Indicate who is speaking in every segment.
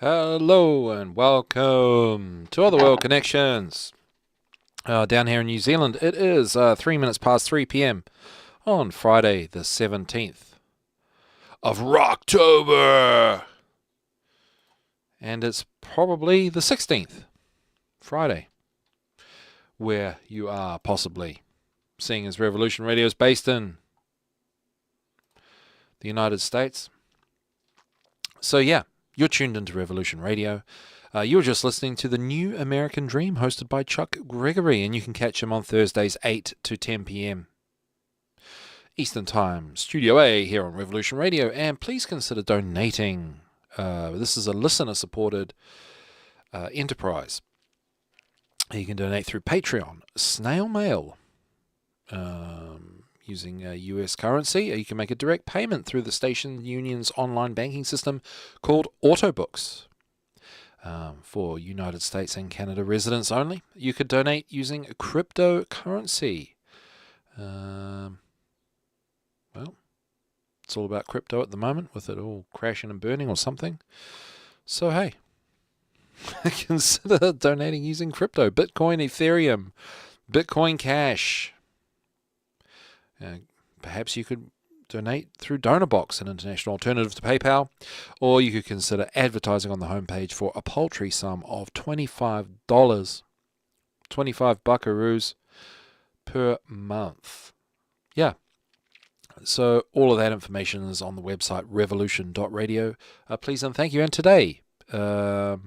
Speaker 1: Hello and welcome to Other World Connections. Down here in New Zealand, it is 3 minutes past 3 p.m. on Friday the 17th of Rocktober. And it's probably the 16th Friday where you are possibly, seeing as Revolution Radio is based in the United States. So yeah, you're tuned into Revolution Radio. You're just listening to The New American Dream, hosted by Chuck Gregory, and you can catch him on Thursdays 8 to 10 p.m. Eastern Time, Studio A here on Revolution Radio, and please consider donating. This is a listener-supported enterprise. You can donate through Patreon, snail mail, using US currency. You can make a direct payment through the station union's online banking system called Autobooks. For United States and Canada residents only. You could donate using cryptocurrency. Well, it's all about crypto at the moment, with it all crashing and burning or something. So hey, consider donating using crypto. Bitcoin, Ethereum, Bitcoin Cash. Perhaps you could donate through DonorBox, an international alternative to PayPal, or you could consider advertising on the homepage for a paltry sum of $25, 25 buckaroos per month. Yeah. So all of that information is on the website revolution.radio. Please and thank you. And today, I'm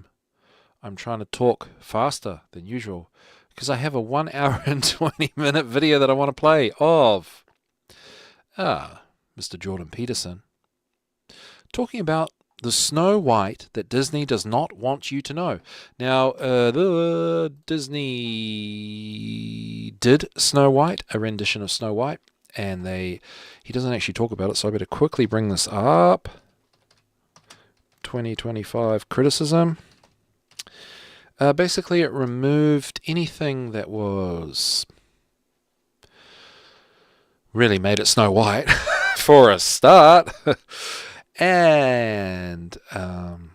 Speaker 1: trying to talk faster than usual because I have a 1 hour and 20 minute video that I want to play of Mr. Jordan Peterson talking about the Snow White that Disney does not want you to know. Now, Disney did Snow White, a rendition of Snow White, and he doesn't actually talk about it, so I better quickly bring this up. 2025 criticism. Basically, it removed anything that was really made it Snow White for a start. And I'm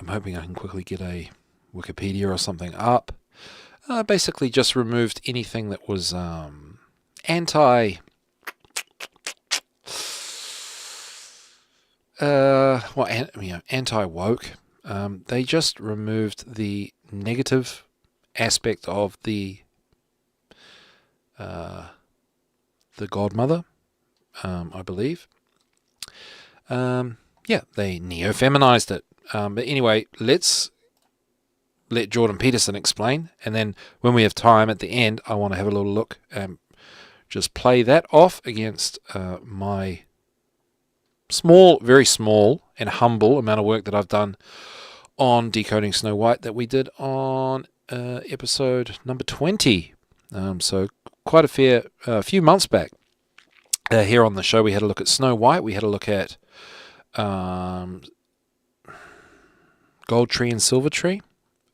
Speaker 1: hoping I can quickly get a Wikipedia or something up. Basically just removed anything that was anti-woke. They just removed the negative aspect of the godmother, I believe. They neo-feminized it. But anyway, let's let Jordan Peterson explain, and then when we have time at the end, I want to have a little look and just play that off against my very small and humble amount of work that I've done on decoding Snow White that we did on episode number 20. So quite a few months back. Here on the show, we had a look at Snow White. We had a look at Gold Tree and Silver Tree.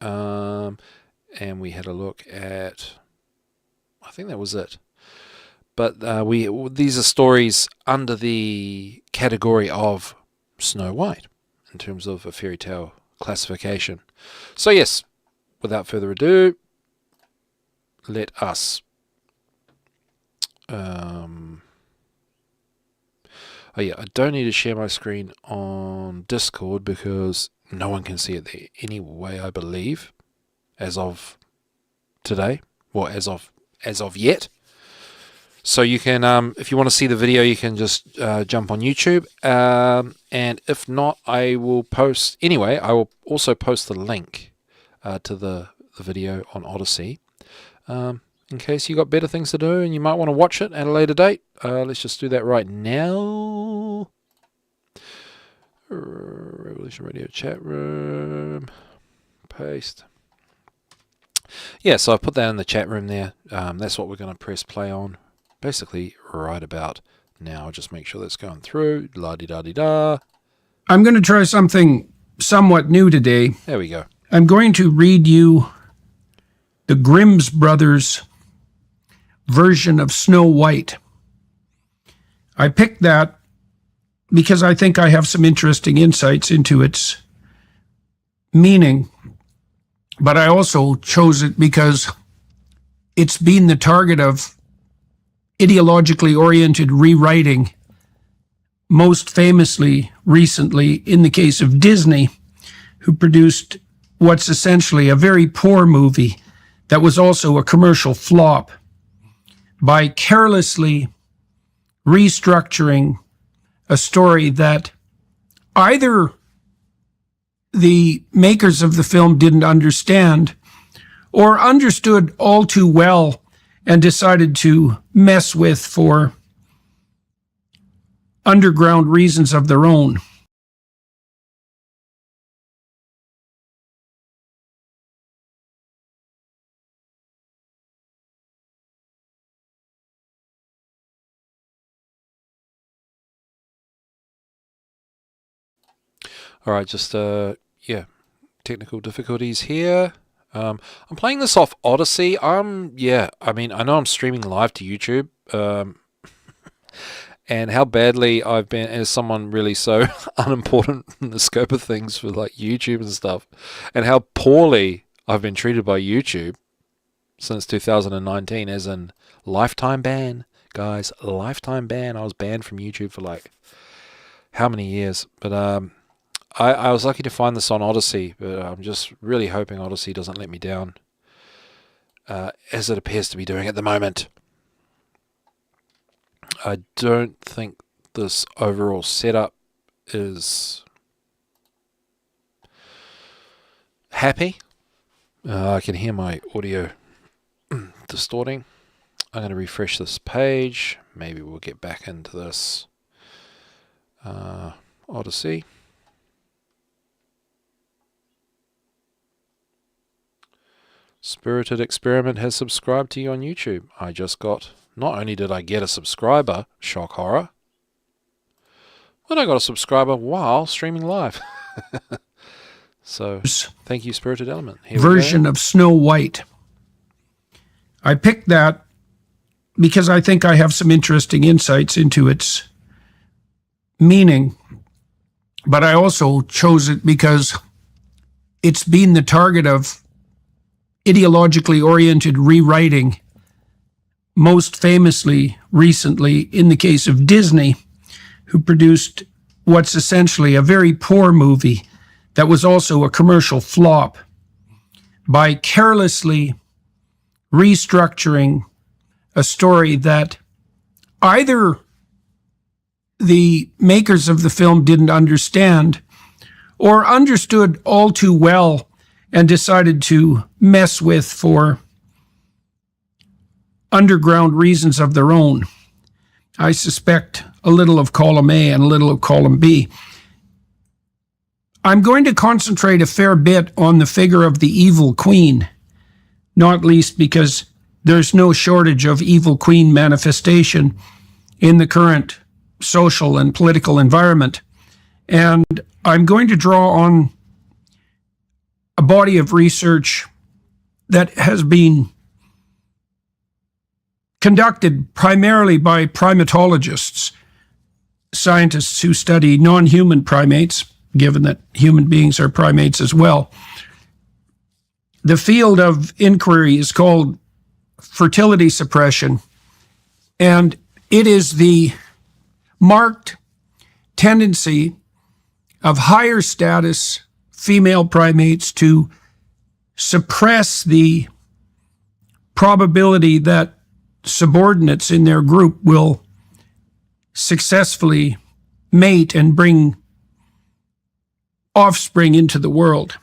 Speaker 1: And we had a look at, I think that was it. But these are stories under the category of Snow White in terms of a fairy tale classification. So yes, without further ado, let us I don't need to share my screen on Discord because no one can see it there anyway, I believe, as of today, or as of yet. So you can, if you want to see the video, you can just jump on YouTube, and if not, I will post anyway. I will also post the link to the video on Odyssey, in case you got better things to do and you might want to watch it at a later date. Let's just do that right now. Revolution Radio chat room. Paste. Yeah, so I've put that in the chat room there. That's what we're going to press play on. Basically, right about now. Just make sure that's going through. La-di-da-di-da.
Speaker 2: I'm going to try something somewhat new today.
Speaker 1: There we go.
Speaker 2: I'm going to read you the Grimm's Brothers version of Snow White. I picked that because I think I have some interesting insights into its meaning, but I also chose it because it's been the target of ideologically oriented rewriting, most famously recently in the case of Disney, who produced what's essentially a very poor movie that was also a commercial flop by carelessly restructuring a story that either the makers of the film didn't understand or understood all too well and decided to mess with for underground reasons of their own.
Speaker 1: All right, just technical difficulties here. I'm playing this off Odyssey. I know I'm streaming live to YouTube. And how badly I've been, as someone really so unimportant in the scope of things for like YouTube and stuff, and how poorly I've been treated by YouTube since 2019, as in lifetime ban, guys, lifetime ban. I was banned from YouTube for like how many years? But I was lucky to find this on Odyssey, but I'm just really hoping Odyssey doesn't let me down, as it appears to be doing at the moment. I don't think this overall setup is happy. I can hear my audio distorting. I'm going to refresh this page. Maybe we'll get back into this Odyssey. Spirited Experiment has subscribed to you on YouTube. Not only did I get a subscriber, shock horror, but I got a subscriber while streaming live. So, thank you, Spirited Element.
Speaker 2: Version of Snow White. I picked that because I think I have some interesting insights into its meaning, but I also chose it because it's been the target of ideologically oriented rewriting, most famously recently in the case of Disney, who produced what's essentially a very poor movie that was also a commercial flop by carelessly restructuring a story that either the makers of the film didn't understand or understood all too well and decided to mess with for underground reasons of their own. I suspect a little of column A and a little of column B. I'm going to concentrate a fair bit on the figure of the evil queen, not least because there's no shortage of evil queen manifestation in the current social and political environment. And I'm going to draw on a body of research that has been conducted primarily by primatologists, scientists who study non-human primates, given that human beings are primates as well. The field of inquiry is called fertility suppression, and it is the marked tendency of higher status female primates to suppress the probability that subordinates in their group will successfully mate and bring offspring into the world.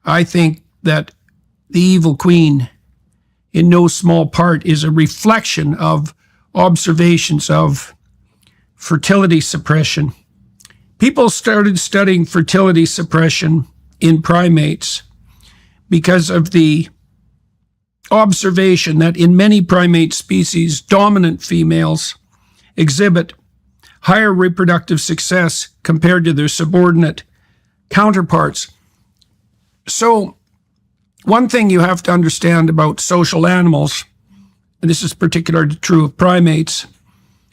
Speaker 2: I think that the evil queen, in no small part, is a reflection of observations of fertility suppression. People started studying fertility suppression in primates because of the observation that in many primate species, dominant females exhibit higher reproductive success compared to their subordinate counterparts. So, one thing you have to understand about social animals, and this is particularly true of primates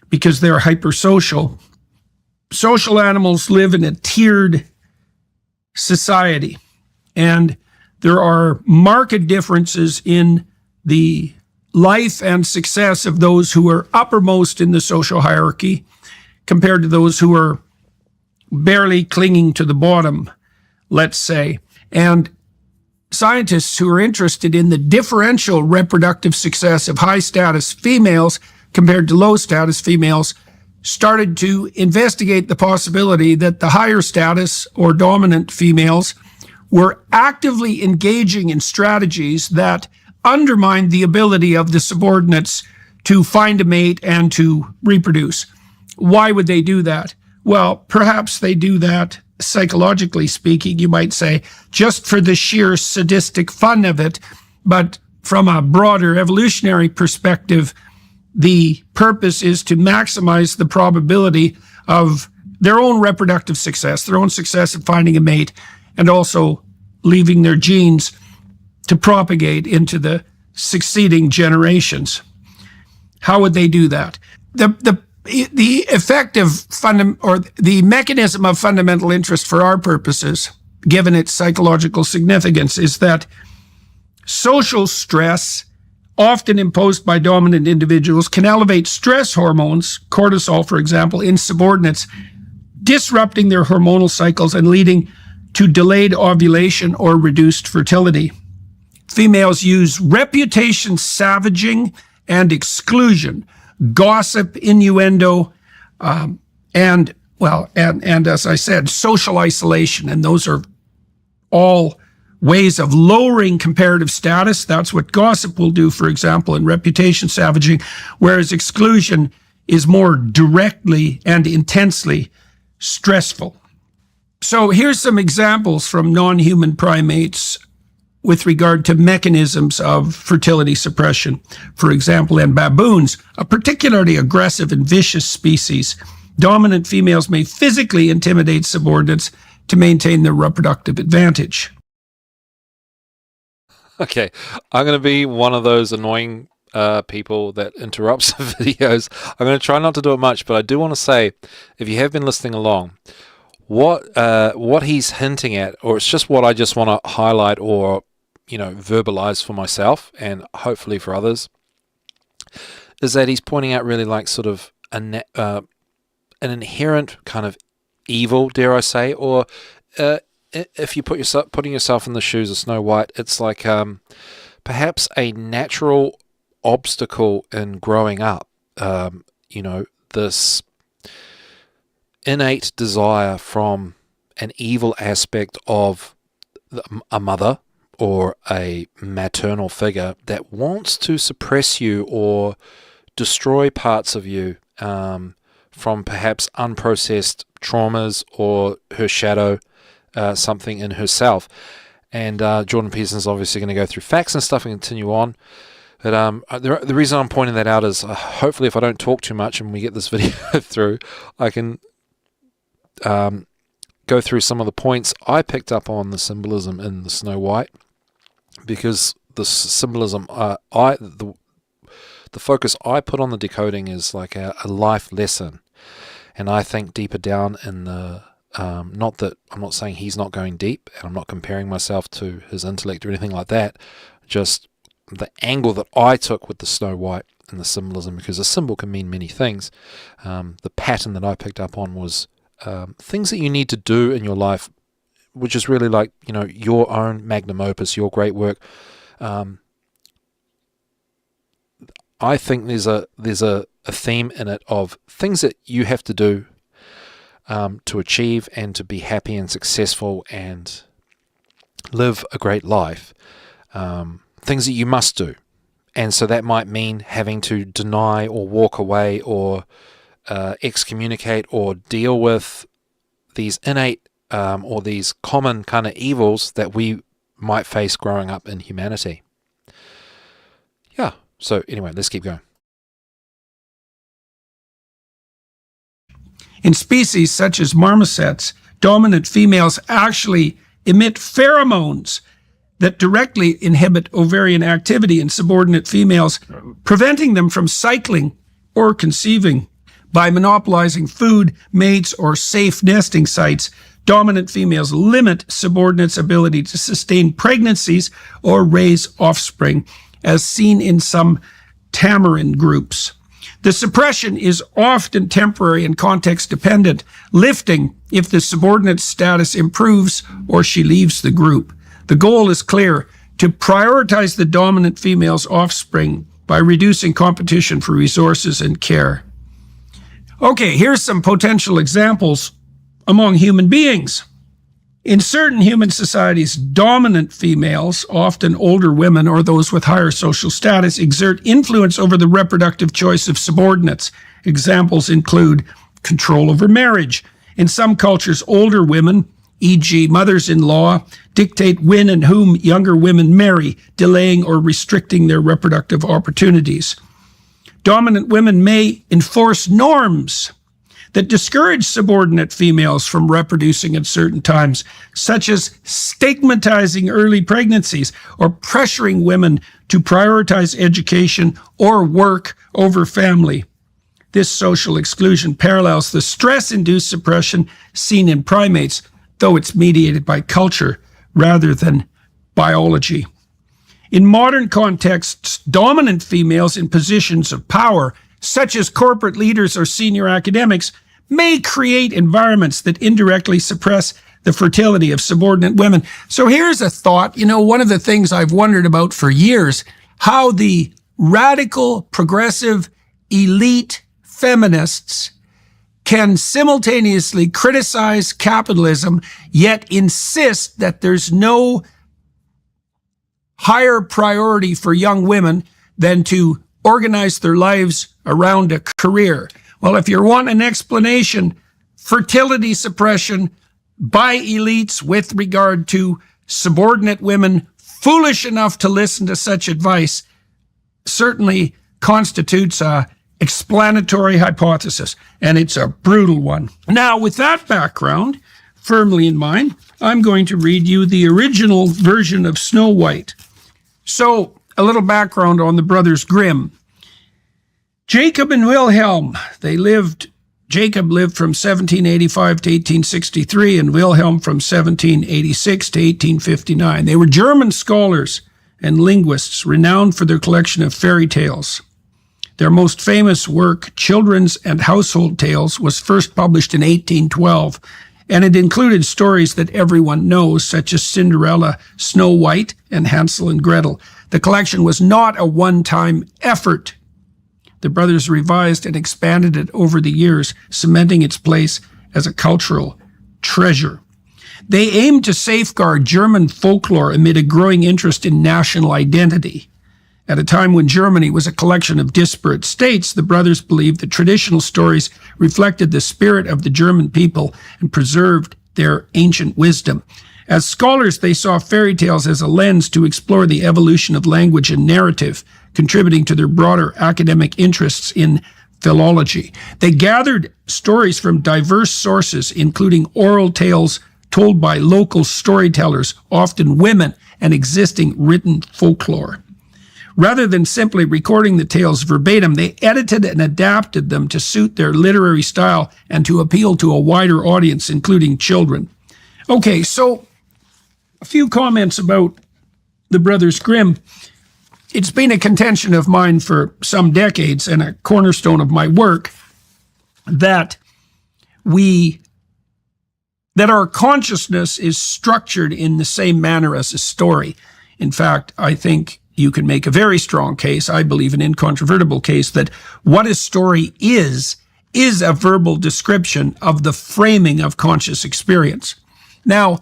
Speaker 2: because they're hypersocial, social animals live in a tiered society. And there are marked differences in the life and success of those who are uppermost in the social hierarchy compared to those who are barely clinging to the bottom, let's say. And scientists who are interested in the differential reproductive success of high status females compared to low status females started to investigate the possibility that the higher status or dominant females were actively engaging in strategies that undermined the ability of the subordinates to find a mate and to reproduce. Why would they do that? Well, perhaps they do that, psychologically speaking, you might say, just for the sheer sadistic fun of it. But from a broader evolutionary perspective, the purpose is to maximize the probability of their own reproductive success, their own success at finding a mate, and also leaving their genes to propagate into the succeeding generations. How would they do that? The effect of the mechanism of fundamental interest for our purposes, given its psychological significance, is that social stress, often imposed by dominant individuals, can elevate stress hormones, cortisol, for example, in subordinates, disrupting their hormonal cycles and leading to delayed ovulation or reduced fertility. Females use reputation savaging and exclusion, gossip, innuendo, and as I said, social isolation. And those are all ways of lowering comparative status. That's what gossip will do, for example, in reputation savaging, whereas exclusion is more directly and intensely stressful. So here's some examples from non-human primates with regard to mechanisms of fertility suppression. For example, in baboons, a particularly aggressive and vicious species, dominant females may physically intimidate subordinates to maintain their reproductive advantage.
Speaker 1: Okay, I'm going to be one of those annoying people that interrupts the videos. I'm going to try not to do it much, but I do want to say, if you have been listening along, what he's hinting at, or it's just what I just want to highlight or verbalize for myself and hopefully for others, is that he's pointing out really like sort of an inherent kind of evil, dare I say, or if you putting yourself in the shoes of Snow White, it's like perhaps a natural obstacle in growing up. This innate desire from an evil aspect of a mother or a maternal figure that wants to suppress you or destroy parts of you from perhaps unprocessed traumas or her shadow, something in herself. And Jordan Peterson is obviously going to go through facts and stuff and continue on. But the reason I'm pointing that out is hopefully if I don't talk too much and we get this video through, I can go through some of the points I picked up on the symbolism in the Snow White, because the symbolism, the focus I put on the decoding is like a life lesson. And I think deeper down in the, not that I'm not saying he's not going deep, and I'm not comparing myself to his intellect or anything like that, just the angle that I took with the Snow White and the symbolism, because a symbol can mean many things. The pattern that I picked up on was things that you need to do in your life, which is really like, your own magnum opus, your great work. I think there's a theme in it of things that you have to do to achieve and to be happy and successful and live a great life. Things that you must do. And so that might mean having to deny or walk away or excommunicate or deal with these innate or these common kind of evils that we might face growing up in humanity. Yeah, so anyway, let's keep going.
Speaker 2: In species such as marmosets, dominant females actually emit pheromones that directly inhibit ovarian activity in subordinate females, preventing them from cycling or conceiving. By monopolizing food, mates, or safe nesting sites, Dominant females limit subordinates' ability to sustain pregnancies or raise offspring, as seen in some tamarin groups. The suppression is often temporary and context dependent, lifting if the subordinate's status improves or she leaves the group. The goal is clear: to prioritize the dominant female's offspring by reducing competition for resources and care. Okay, here's some potential examples among human beings. In certain human societies, dominant females, often older women or those with higher social status, exert influence over the reproductive choice of subordinates. Examples include control over marriage. In some cultures, older women, e.g. mothers-in-law, dictate when and whom younger women marry, delaying or restricting their reproductive opportunities. Dominant women may enforce norms that discourage subordinate females from reproducing at certain times, such as stigmatizing early pregnancies or pressuring women to prioritize education or work over family. This social exclusion parallels the stress-induced suppression seen in primates, though it's mediated by culture rather than biology. In modern contexts, dominant females in positions of power, such as corporate leaders or senior academics, may create environments that indirectly suppress the fertility of subordinate women. So here's a thought. One of the things I've wondered about for years, how the radical, progressive, elite feminists can simultaneously criticize capitalism, yet insist that there's no higher priority for young women than to organize their lives around a career. Well, if you want an explanation, fertility suppression by elites with regard to subordinate women foolish enough to listen to such advice certainly constitutes a explanatory hypothesis, and it's a brutal one. Now, with that background firmly in mind, I'm going to read you the original version of Snow White. So, a little background on the Brothers Grimm. Jacob and Wilhelm, Jacob lived from 1785 to 1863 and Wilhelm from 1786 to 1859. They were German scholars and linguists renowned for their collection of fairy tales. Their most famous work, Children's and Household Tales, was first published in 1812, and it included stories that everyone knows, such as Cinderella, Snow White, and Hansel and Gretel. The collection was not a one-time effort. The brothers revised and expanded it over the years, cementing its place as a cultural treasure. They aimed to safeguard German folklore amid a growing interest in national identity. At a time when Germany was a collection of disparate states, the brothers believed that traditional stories reflected the spirit of the German people and preserved their ancient wisdom. As scholars, they saw fairy tales as a lens to explore the evolution of language and narrative, contributing to their broader academic interests in philology. They gathered stories from diverse sources, including oral tales told by local storytellers, often women, and existing written folklore. Rather than simply recording the tales verbatim, they edited and adapted them to suit their literary style and to appeal to a wider audience, including children. Okay, so a few comments about the Brothers Grimm. It's been a contention of mine for some decades and a cornerstone of my work that our consciousness is structured in the same manner as a story. In fact, I think you can make a very strong case, I believe an incontrovertible case, that what a story is a verbal description of the framing of conscious experience. Now,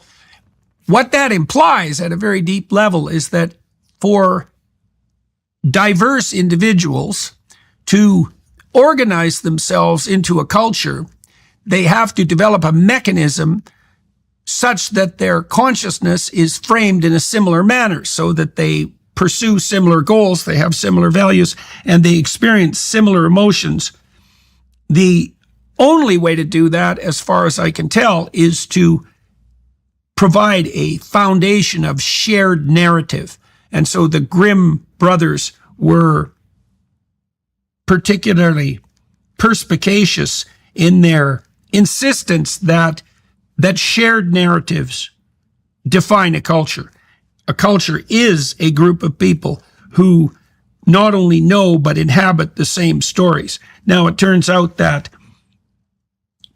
Speaker 2: what that implies at a very deep level is that for diverse individuals to organize themselves into a culture, they have to develop a mechanism such that their consciousness is framed in a similar manner, so that they pursue similar goals, they have similar values, and they experience similar emotions. The only way to do that, as far as I can tell, is to provide a foundation of shared narrative. And so the Grimm brothers were particularly perspicacious in their insistence that that shared narratives define a culture. A culture is a group of people who not only know but inhabit the same stories. Now, it turns out that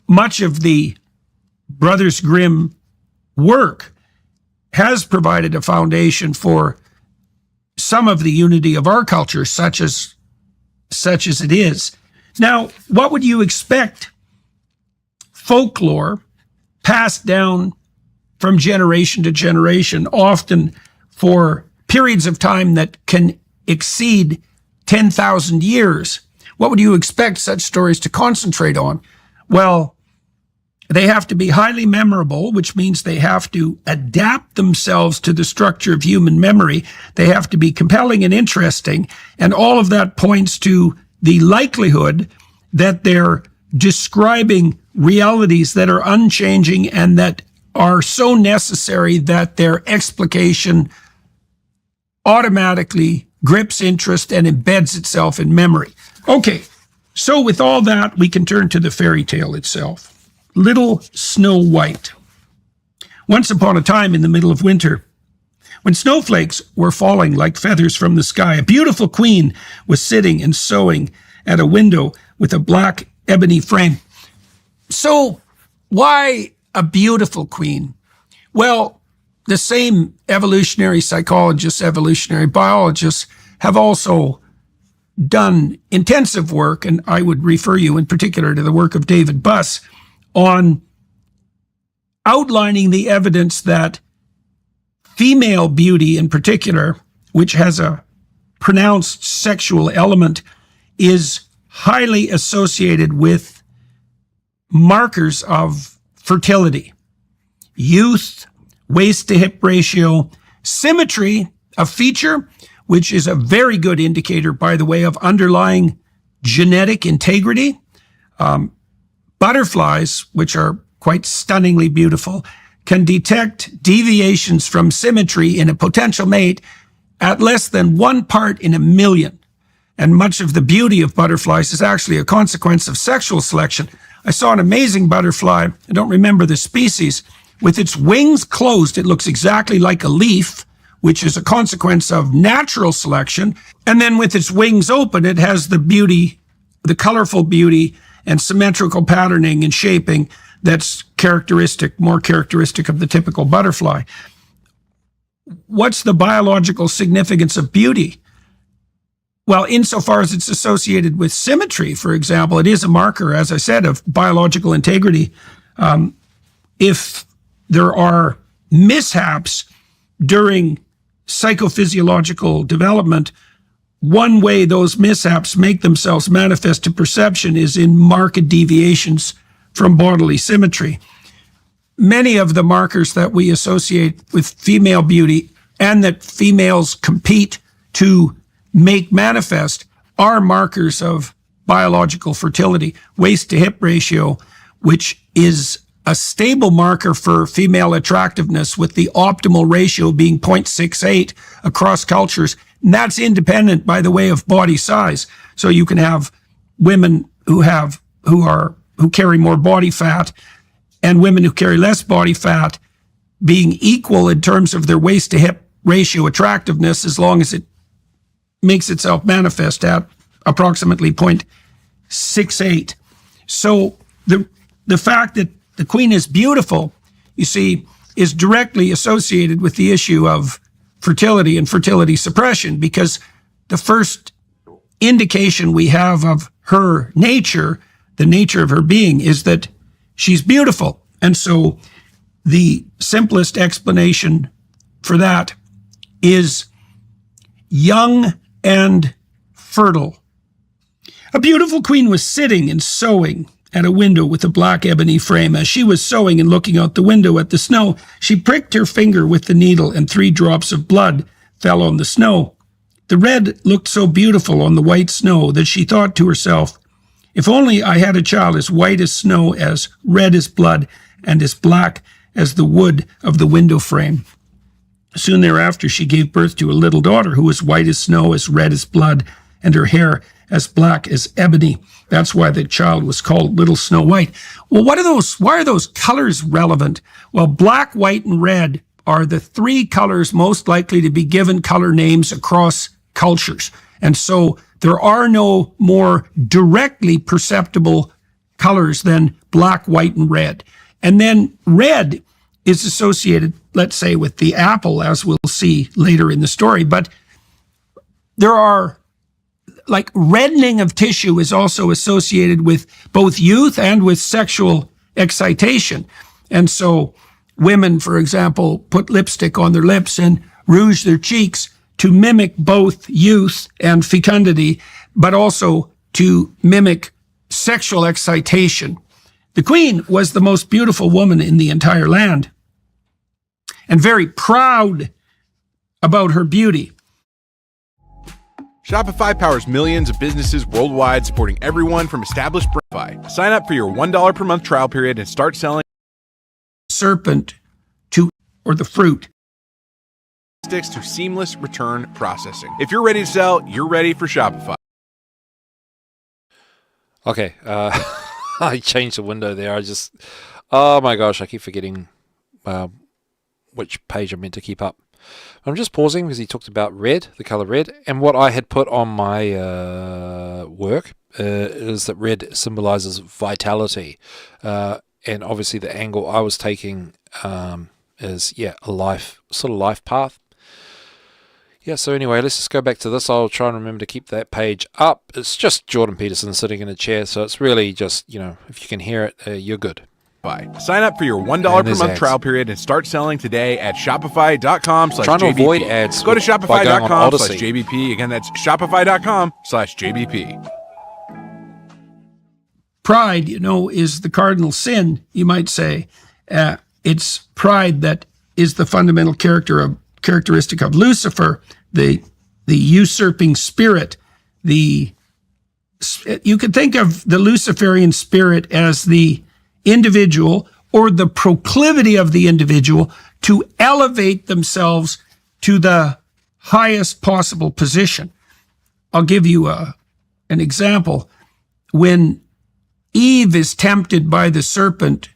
Speaker 2: much of the Brothers Grimm work has provided a foundation for some of the unity of our culture, such as it is. Now, what would you expect folklore passed down from generation to generation, often for periods of time that can exceed 10,000 years? What would you expect such stories to concentrate on? Well, they have to be highly memorable, which means they have to adapt themselves to the structure of human memory. They have to be compelling and interesting. And all of that points to the likelihood that they're describing realities that are unchanging and that are so necessary that their explication automatically grips interest and embeds itself in memory. Okay, so with all that, we can turn to the fairy tale itself. Little Snow White. Once upon a time in the middle of winter, when snowflakes were falling like feathers from the sky, a beautiful queen was sitting and sewing at a window with a black ebony frame. So, why a beautiful queen? Well, the same evolutionary psychologists, evolutionary biologists have also done intensive work, and I would refer you in particular to the work of David Buss, on outlining the evidence that female beauty in particular, which has a pronounced sexual element, is highly associated with markers of fertility, youth, waist to hip ratio, symmetry, a feature which is a very good indicator, by the way, of underlying genetic integrity. Butterflies, which are quite stunningly beautiful, can detect deviations from symmetry in a potential mate at less than 1 part in a million. And much of the beauty of butterflies is actually a consequence of sexual selection. I saw an amazing butterfly, I don't remember the species, with its wings closed. It looks exactly like a leaf, which is a consequence of natural selection. And then with its wings open, it has the beauty, the colorful beauty and symmetrical patterning and shaping that's more characteristic of the typical butterfly. What's the biological significance of beauty? Well, insofar as it's associated with symmetry, for example, it is a marker, as I said, of biological integrity. If there are mishaps during psychophysiological development, one way those mishaps make themselves manifest to perception is in marked deviations from bodily symmetry. Many of the markers that we associate with female beauty and that females compete to make manifest are markers of biological fertility. Waist to hip ratio, which is a stable marker for female attractiveness with the optimal ratio being 0.68 across cultures. And that's independent, by the way, of body size. So you can have women who carry more body fat and women who carry less body fat being equal in terms of their waist to hip ratio attractiveness, as long as it makes itself manifest at approximately 0.68. So the fact that the queen is beautiful, you see, is directly associated with the issue of fertility and fertility suppression, because the first indication we have of her nature, the nature of her being, is that she's beautiful. And so the simplest explanation for that is young and fertile. A beautiful queen was sitting and sewing at a window with a black ebony frame. As she was sewing and looking out the window at the snow, she pricked her finger with the needle, and 3 drops of blood fell on the snow. The red looked so beautiful on the white snow that she thought to herself, "If only I had a child as white as snow, as red as blood, and as black as the wood of the window frame." Soon thereafter, she gave birth to a little daughter who was white as snow, as red as blood, and her hair as black as ebony. That's why the child was called Little Snow White. Well, why are those colors relevant? Well, black, white, and red are the three colors most likely to be given color names across cultures. And so there are no more directly perceptible colors than black, white, and red. And then red is associated, let's say, with the apple, as we'll see later in the story. But there are, like, reddening of tissue is also associated with both youth and with sexual excitation. And so women, for example, put lipstick on their lips and rouge their cheeks to mimic both youth and fecundity, but also to mimic sexual excitation. The queen was the most beautiful woman in the entire land and very proud about her beauty.
Speaker 3: Shopify powers millions of businesses worldwide, supporting everyone from established brands. Sign up for your $1 per month trial period and start selling
Speaker 2: serpent or the fruit.
Speaker 3: Sticks to seamless return processing. If you're ready to sell, you're ready for Shopify.
Speaker 1: Okay, I changed the window there. Oh my gosh, I keep forgetting which page I'm meant to keep up. I'm just pausing because he talked about red, the color red, and what I had put on my work is that red symbolizes vitality, and obviously the angle I was taking is a life path. Yeah, so anyway, let's just go back to this. I'll try and remember to keep that page up. It's just Jordan Peterson sitting in a chair, so it's really just, if you can hear it, you're good.
Speaker 3: Sign up for your $1 per month trial period and start selling today at shopify.com/JBP.
Speaker 1: Trying to avoid ads.
Speaker 3: Go to shopify.com/JBP. Again, that's shopify.com/JBP.
Speaker 2: Pride, is the cardinal sin, you might say. It's pride that is the fundamental characteristic of Lucifer, the usurping spirit. You could think of the Luciferian spirit as the individual or the proclivity of the individual to elevate themselves to the highest possible position. I'll give you an example. When Eve is tempted by the serpent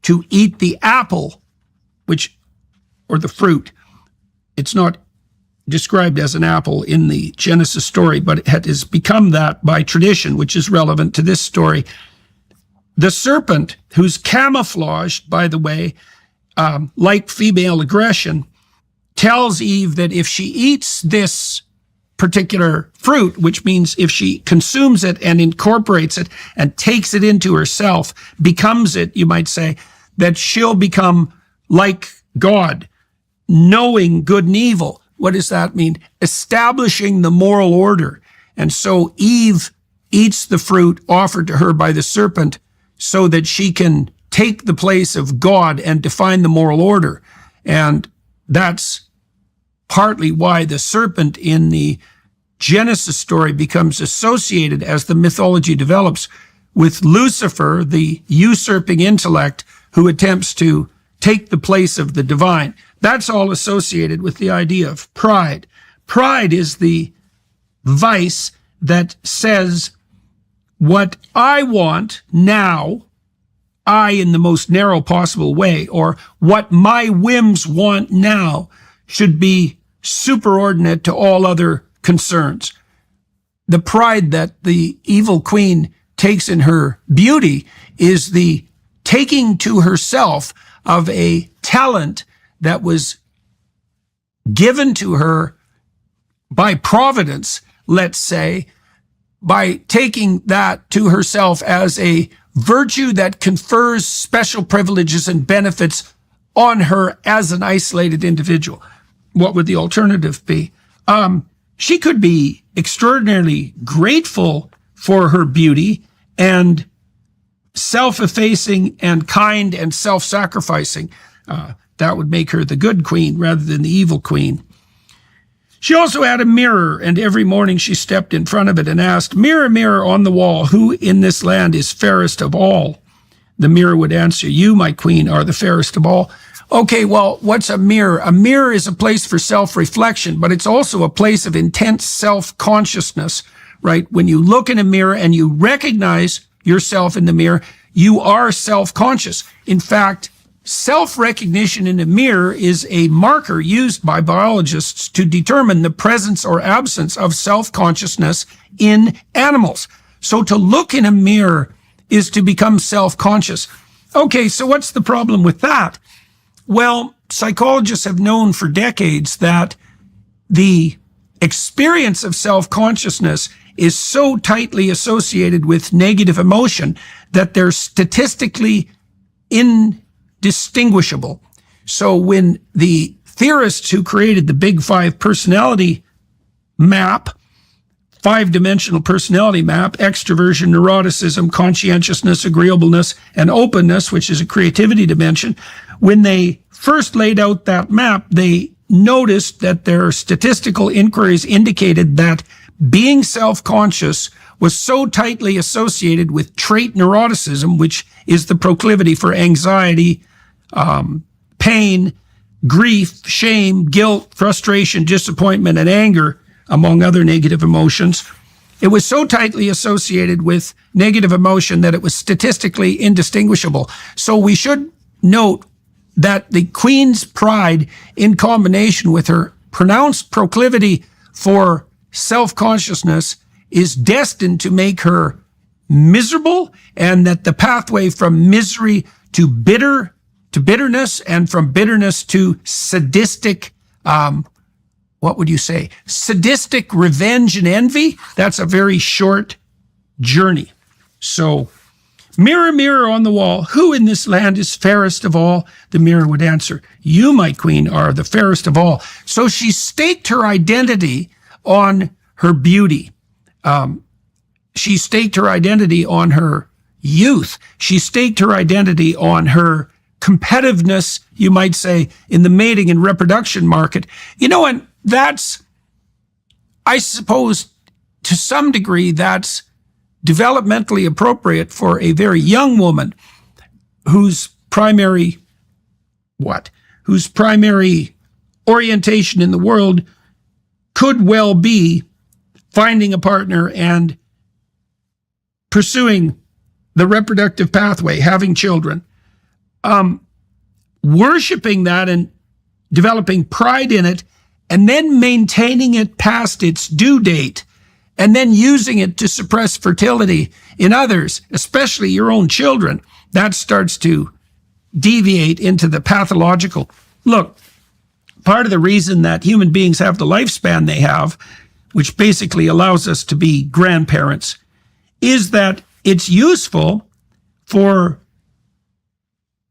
Speaker 2: to eat the apple, or the fruit, it's not described as an apple in the Genesis story, but it has become that by tradition, which is relevant to this story. The serpent, who's camouflaged, by the way, like female aggression, tells Eve that if she eats this particular fruit, which means if she consumes it and incorporates it and takes it into herself, becomes it, you might say, that she'll become like God, knowing good and evil. What does that mean? Establishing the moral order. And so Eve eats the fruit offered to her by the serpent so that she can take the place of God and define the moral order. And that's partly why the serpent in the Genesis story becomes associated, as the mythology develops, with Lucifer, the usurping intellect who attempts to take the place of the divine. That's all associated with the idea of pride. Pride is the vice that says, what I want now, I in the most narrow possible way, or what my whims want now, should be superordinate to all other concerns. The pride that the evil queen takes in her beauty is the taking to herself of a talent that was given to her by providence, let's say, by taking that to herself as a virtue that confers special privileges and benefits on her as an isolated individual. What would the alternative be? She could be extraordinarily grateful for her beauty and self-effacing and kind and self-sacrificing. That would make her the good queen rather than the evil queen. She also had a mirror, and every morning she stepped in front of it and asked, "Mirror, mirror on the wall, who in this land is fairest of all?" The mirror would answer, "You, my queen, are the fairest of all." Okay, well, what's a mirror? A mirror is a place for self-reflection, but it's also a place of intense self-consciousness right? When you look in a mirror and you recognize yourself in the mirror, you are self-conscious. In fact, self-recognition in a mirror is a marker used by biologists to determine the presence or absence of self-consciousness in animals. So to look in a mirror is to become self-conscious. Okay, so what's the problem with that? Well, psychologists have known for decades that the experience of self-consciousness is so tightly associated with negative emotion that they're statistically indistinguishable. So when the theorists who created the Big Five personality map, five-dimensional personality map, extroversion, neuroticism, conscientiousness, agreeableness, and openness, which is a creativity dimension, when they first laid out that map, they noticed that their statistical inquiries indicated that being self-conscious was so tightly associated with trait neuroticism, which is the proclivity for anxiety, pain, grief, shame, guilt, frustration, disappointment, and anger, among other negative emotions. It was so tightly associated with negative emotion that it was statistically indistinguishable. So we should note that the Queen's pride, in combination with her pronounced proclivity for self-consciousness, is destined to make her miserable, and that the pathway from misery to bitterness, and from bitterness to sadistic, sadistic revenge and envy, that's a very short journey. So, mirror, mirror on the wall, who in this land is fairest of all? The mirror would answer, you, my queen, are the fairest of all. So she staked her identity on her beauty. She staked her identity on her youth. She staked her identity on her competitiveness, you might say, in the mating and reproduction market. You know, and that's, I suppose, to some degree, that's developmentally appropriate for a very young woman whose primary orientation in the world could well be finding a partner and pursuing the reproductive pathway, having children. Worshipping that and developing pride in it, and then maintaining it past its due date, and then using it to suppress fertility in others, especially your own children, that starts to deviate into the pathological. Look, part of the reason that human beings have the lifespan they have, which basically allows us to be grandparents, is that it's useful for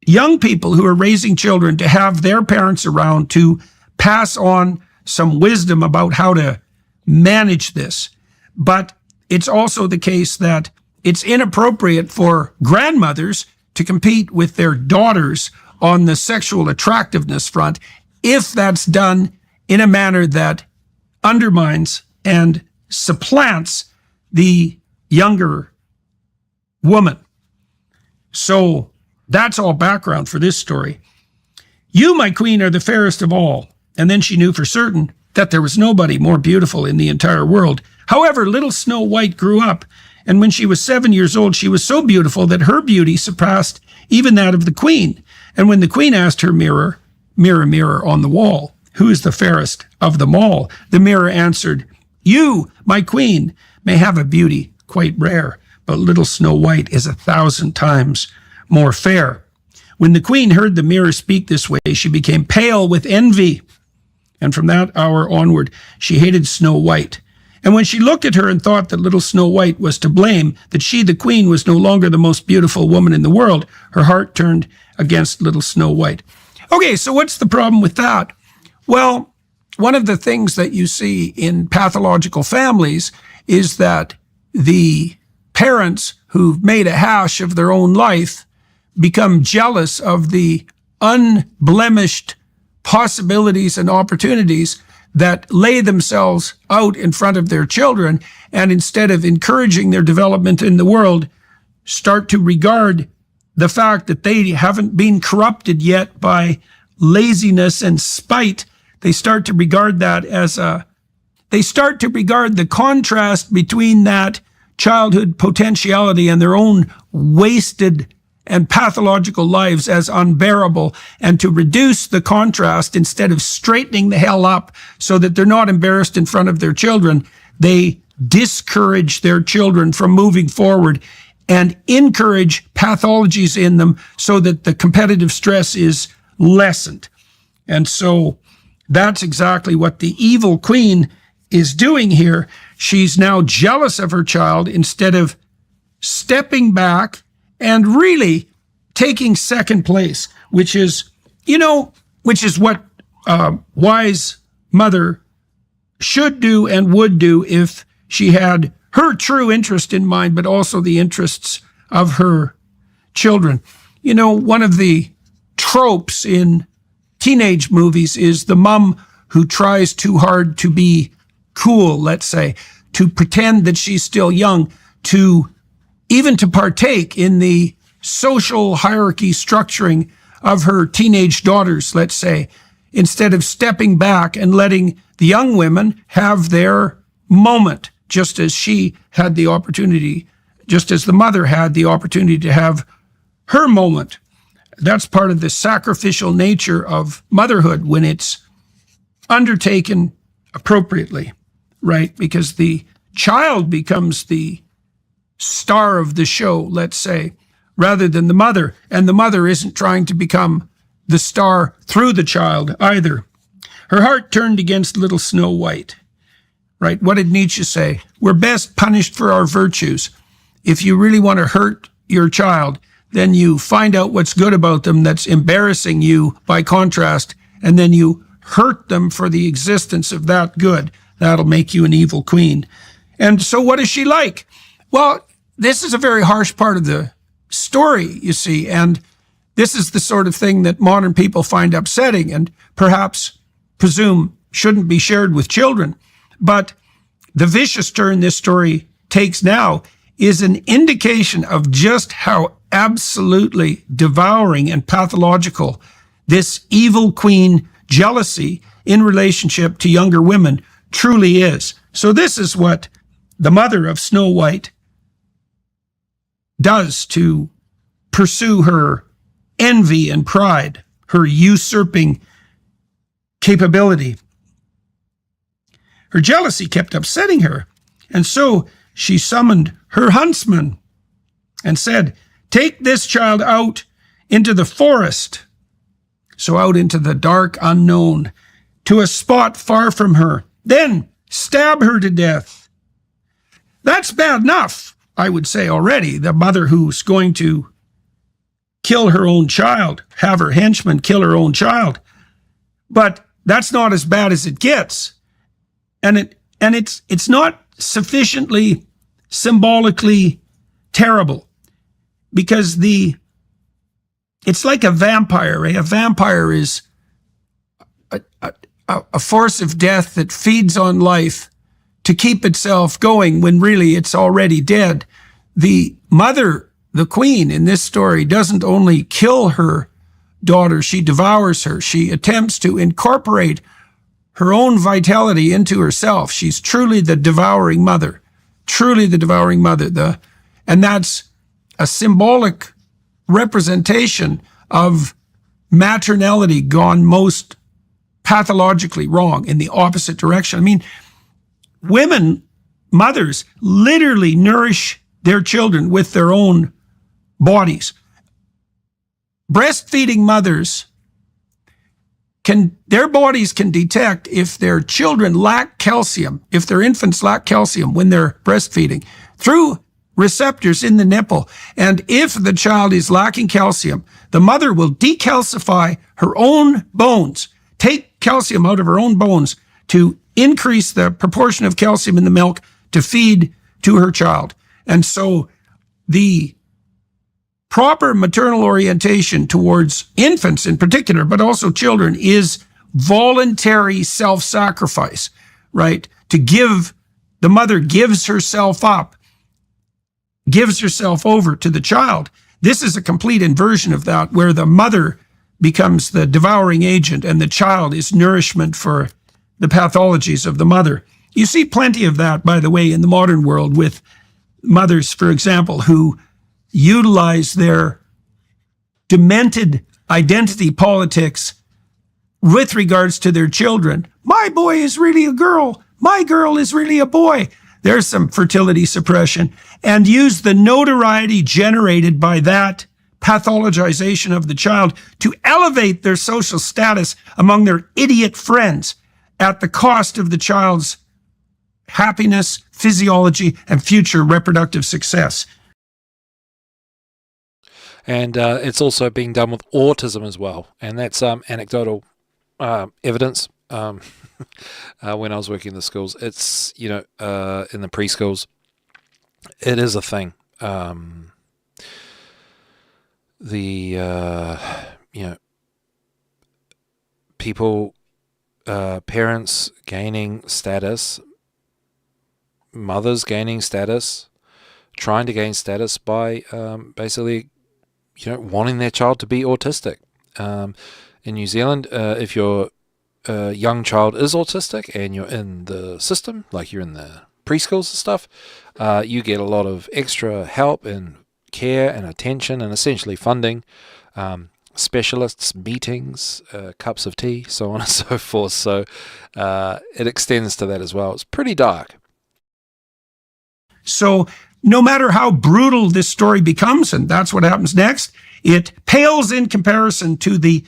Speaker 2: young people who are raising children to have their parents around to pass on some wisdom about how to manage this. But it's also the case that it's inappropriate for grandmothers to compete with their daughters on the sexual attractiveness front if that's done in a manner that undermines and supplants the younger woman. So that's all background for this story. You, my queen, are the fairest of all. And then she knew for certain that there was nobody more beautiful in the entire world. However, little Snow White grew up, and when she was 7 years old, she was so beautiful that her beauty surpassed even that of the queen. And when the queen asked her mirror, mirror, mirror on the wall, who is the fairest of them all, the mirror answered, you, my queen, may have a beauty quite rare, but little Snow White is 1,000 times more fair. When the queen heard the mirror speak this way, she became pale with envy. And from that hour onward, she hated Snow White. And when she looked at her and thought that little Snow White was to blame, that she, the queen, was no longer the most beautiful woman in the world, her heart turned against little Snow White. Okay, so what's the problem with that? Well, one of the things that you see in pathological families is that the parents who've made a hash of their own life become jealous of the unblemished possibilities and opportunities that lay themselves out in front of their children, and instead of encouraging their development in the world, start to regard the fact that they haven't been corrupted yet by laziness and spite. They start to regard that as a they start to regard the contrast between that childhood potentiality and their own wasted and pathological lives as unbearable, and to reduce the contrast instead of straightening the hell up so that they're not embarrassed in front of their children, they discourage their children from moving forward and encourage pathologies in them so that the competitive stress is lessened. And so that's exactly what the evil queen is doing here. She's now jealous of her child instead of stepping back and really taking second place, which is what a wise mother should do and would do if she had her true interest in mind, but also the interests of her children. One of the tropes in teenage movies is the mom who tries too hard to be cool, let's say, to pretend that she's still young, to partake in the social hierarchy structuring of her teenage daughters, let's say, instead of stepping back and letting the young women have their moment, just as she had the opportunity, just as the mother had the opportunity to have her moment. That's part of the sacrificial nature of motherhood when it's undertaken appropriately, right? Because the child becomes the star of the show, let's say, rather than the mother. And the mother isn't trying to become the star through the child either. Her heart turned against little Snow White, right? What did Nietzsche say? We're best punished for our virtues. If you really want to hurt your child, then you find out what's good about them that's embarrassing you by contrast, and then you hurt them for the existence of that good. That'll make you an evil queen. And so what is she like? Well, this is a very harsh part of the story, you see, and this is the sort of thing that modern people find upsetting and perhaps presume shouldn't be shared with children. But the vicious turn this story takes now is an indication of just how absolutely devouring and pathological this evil queen jealousy in relationship to younger women truly is. So this is what the mother of Snow White does to pursue her envy and pride, her usurping capability. Her jealousy kept upsetting her, and so she summoned her huntsman and said, "Take this child out into the forest," so out into the dark unknown, "to a spot far from her. Then stab her to death." That's bad enough, I would say already. The mother who's going to kill her own child, have her henchman kill her own child. But that's not as bad as it gets. And it's not sufficiently symbolically terrible, because it's like a vampire. A vampire is a force of death that feeds on life to keep itself going when really it's already dead. The mother, the queen in this story, doesn't only kill her daughter, she devours her. She attempts to incorporate her own vitality into herself. She's truly the devouring mother, and that's a symbolic representation of maternality gone most pathologically wrong in the opposite direction. I mean, women, mothers, literally nourish their children with their own bodies. Breastfeeding mothers their bodies can detect if their children lack calcium, if their infants lack calcium when they're breastfeeding, through receptors in the nipple. And if the child is lacking calcium, the mother will decalcify her own bones, take calcium out of her own bones to increase the proportion of calcium in the milk to feed to her child. And so the proper maternal orientation towards infants in particular, but also children, is voluntary self-sacrifice, right? The mother gives herself up, gives herself over to the child. This is a complete inversion of that, where the mother becomes the devouring agent and the child is nourishment for the pathologies of the mother. You see plenty of that, by the way, in the modern world with mothers, for example, who utilize their demented identity politics with regards to their children. My boy is really a girl. My girl is really a boy. There's some fertility suppression. And use the notoriety generated by that pathologization of the child to elevate their social status among their idiot friends at the cost of the child's happiness, physiology, and future reproductive success.
Speaker 1: And it's also being done with autism as well. And that's anecdotal evidence. When I was working in the schools, it's, in the preschools, it is a thing. People, parents gaining status, mothers gaining status, trying to gain status by basically, wanting their child to be autistic. In New Zealand, if your young child is autistic and you're in the system, like you're in the preschools and stuff, you get a lot of extra help and care and attention and essentially funding, specialists, meetings, cups of tea, so on and so forth. So it extends to that as well. It's pretty dark.
Speaker 2: So no matter how brutal this story becomes, and that's what happens next, it pales in comparison to the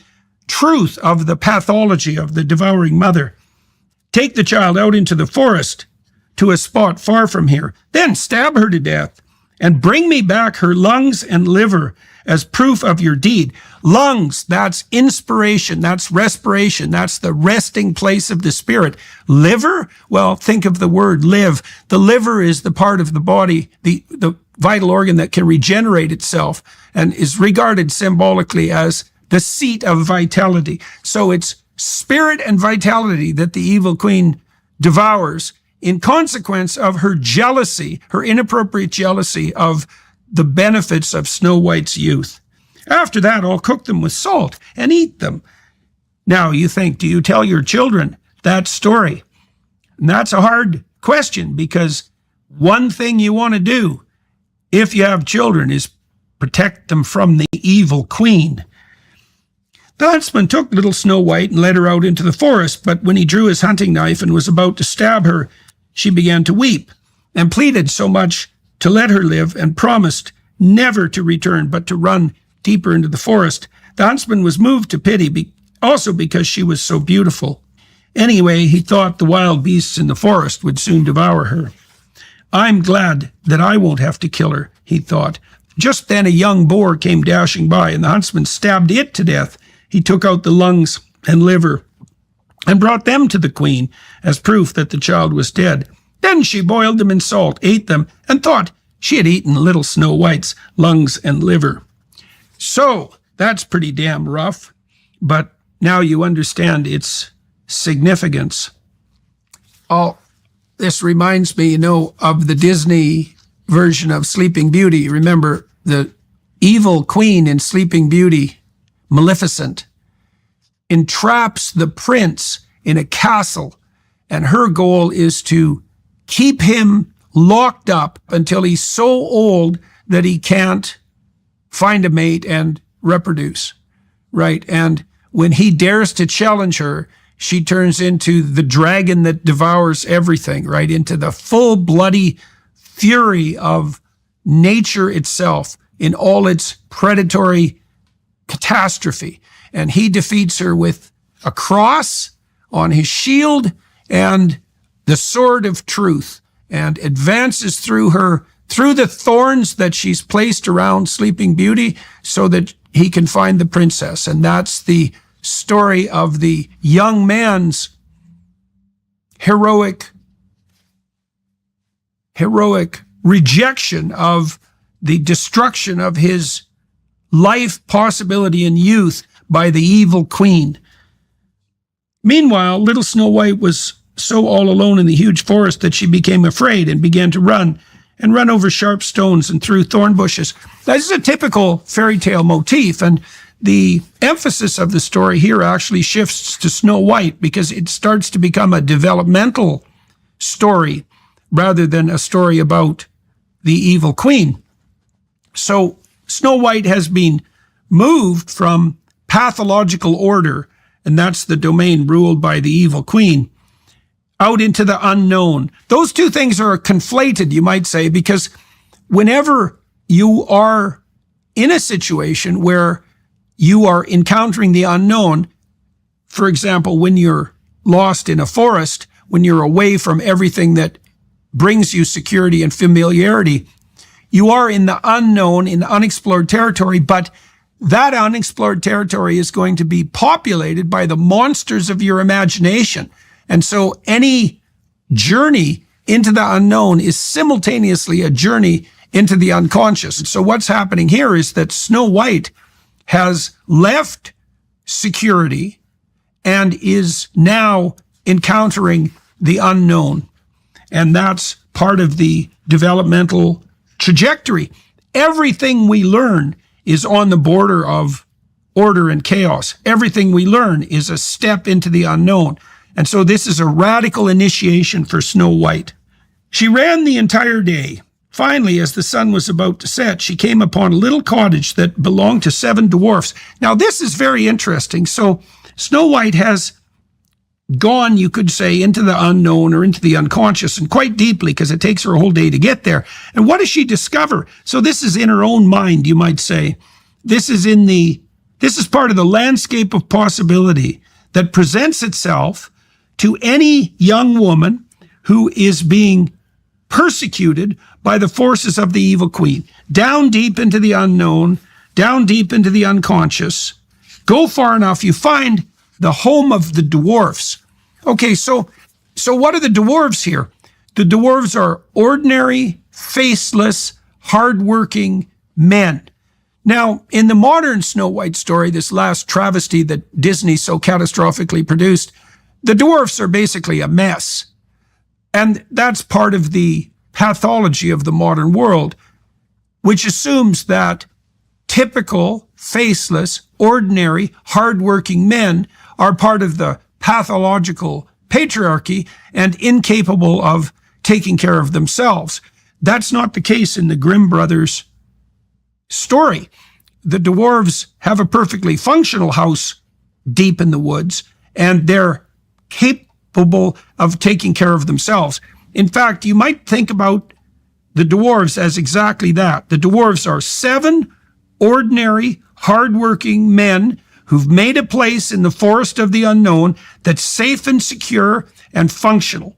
Speaker 2: truth of the pathology of the devouring mother. Take the child out into the forest to a spot far from here, then stab her to death, and bring me back her lungs and liver as proof of your deed. Lungs, that's inspiration, that's respiration, that's the resting place of the spirit. Liver, well, think of the word live. The liver is the part of the body, the vital organ that can regenerate itself and is regarded symbolically as the seat of vitality. So it's spirit and vitality that the evil queen devours in consequence of her jealousy, her inappropriate jealousy of the benefits of Snow White's youth. After that, I'll cook them with salt and eat them. Now you think, do you tell your children that story? And that's a hard question, because one thing you want to do if you have children is protect them from the evil queen. The huntsman took little Snow White and led her out into the forest, but when he drew his hunting knife and was about to stab her, she began to weep and pleaded so much to let her live and promised never to return, but to run deeper into the forest. The huntsman was moved to pity, also because she was so beautiful. Anyway, he thought the wild beasts in the forest would soon devour her. I'm glad that I won't have to kill her, he thought. Just then a young boar came dashing by, and the huntsman stabbed it to death. He took out the lungs and liver and brought them to the queen as proof that the child was dead. Then she boiled them in salt, ate them, and thought she had eaten little Snow White's lungs and liver. So that's pretty damn rough, but now you understand its significance. Oh, this reminds me, of the Disney version of Sleeping Beauty. Remember the evil queen in Sleeping Beauty, Maleficent, entraps the prince in a castle, and her goal is to keep him locked up until he's so old that he can't find a mate and reproduce, right? And when he dares to challenge her, she turns into the dragon that devours everything, right? Into the full bloody fury of nature itself in all its predatory catastrophe. And he defeats her with a cross on his shield and the sword of truth, and advances through her, through the thorns that she's placed around Sleeping Beauty, so that he can find the princess. And that's the story of the young man's heroic rejection of the destruction of his life, possibility, and youth by the evil queen. Meanwhile, little Snow White was so all alone in the huge forest that she became afraid and began to run over sharp stones and through thorn bushes. This is a typical fairy tale motif, and the emphasis of the story here actually shifts to Snow White because it starts to become a developmental story rather than a story about the evil queen. So Snow White has been moved from pathological order, and that's the domain ruled by the evil queen, out into the unknown. Those two things are conflated, you might say, because whenever you are in a situation where you are encountering the unknown, for example, when you're lost in a forest, when you're away from everything that brings you security and familiarity, you are in the unknown, in unexplored territory, but that unexplored territory is going to be populated by the monsters of your imagination. And so any journey into the unknown is simultaneously a journey into the unconscious. And so what's happening here is that Snow White has left security and is now encountering the unknown. And that's part of the developmental trajectory. Everything we learn is on the border of order and chaos. Everything we learn is a step into the unknown. And so this is a radical initiation for Snow White. She ran the entire day. Finally, as the sun was about to set, she came upon a little cottage that belonged to 7 dwarfs. Now, this is very interesting. So Snow White has gone, you could say, into the unknown or into the unconscious, and quite deeply, because it takes her a whole day to get there. And what does she discover? So this is in her own mind, you might say. This is part of the landscape of possibility that presents itself to any young woman who is being persecuted by the forces of the evil queen. Down deep into the unknown, down deep into the unconscious. Go far enough, you find the home of the dwarfs. Okay, so what are the dwarves here? The dwarves are ordinary, faceless, hardworking men. Now, in the modern Snow White story, this last travesty that Disney so catastrophically produced, the dwarfs are basically a mess. And that's part of the pathology of the modern world, which assumes that typical, faceless, ordinary, hardworking men are part of the pathological patriarchy and incapable of taking care of themselves. That's not the case in the Grimm brothers' story. The dwarves have a perfectly functional house deep in the woods, and they're capable of taking care of themselves. In fact, you might think about the dwarves as exactly that. The dwarves are 7 ordinary, hardworking men who've made a place in the forest of the unknown that's safe and secure and functional.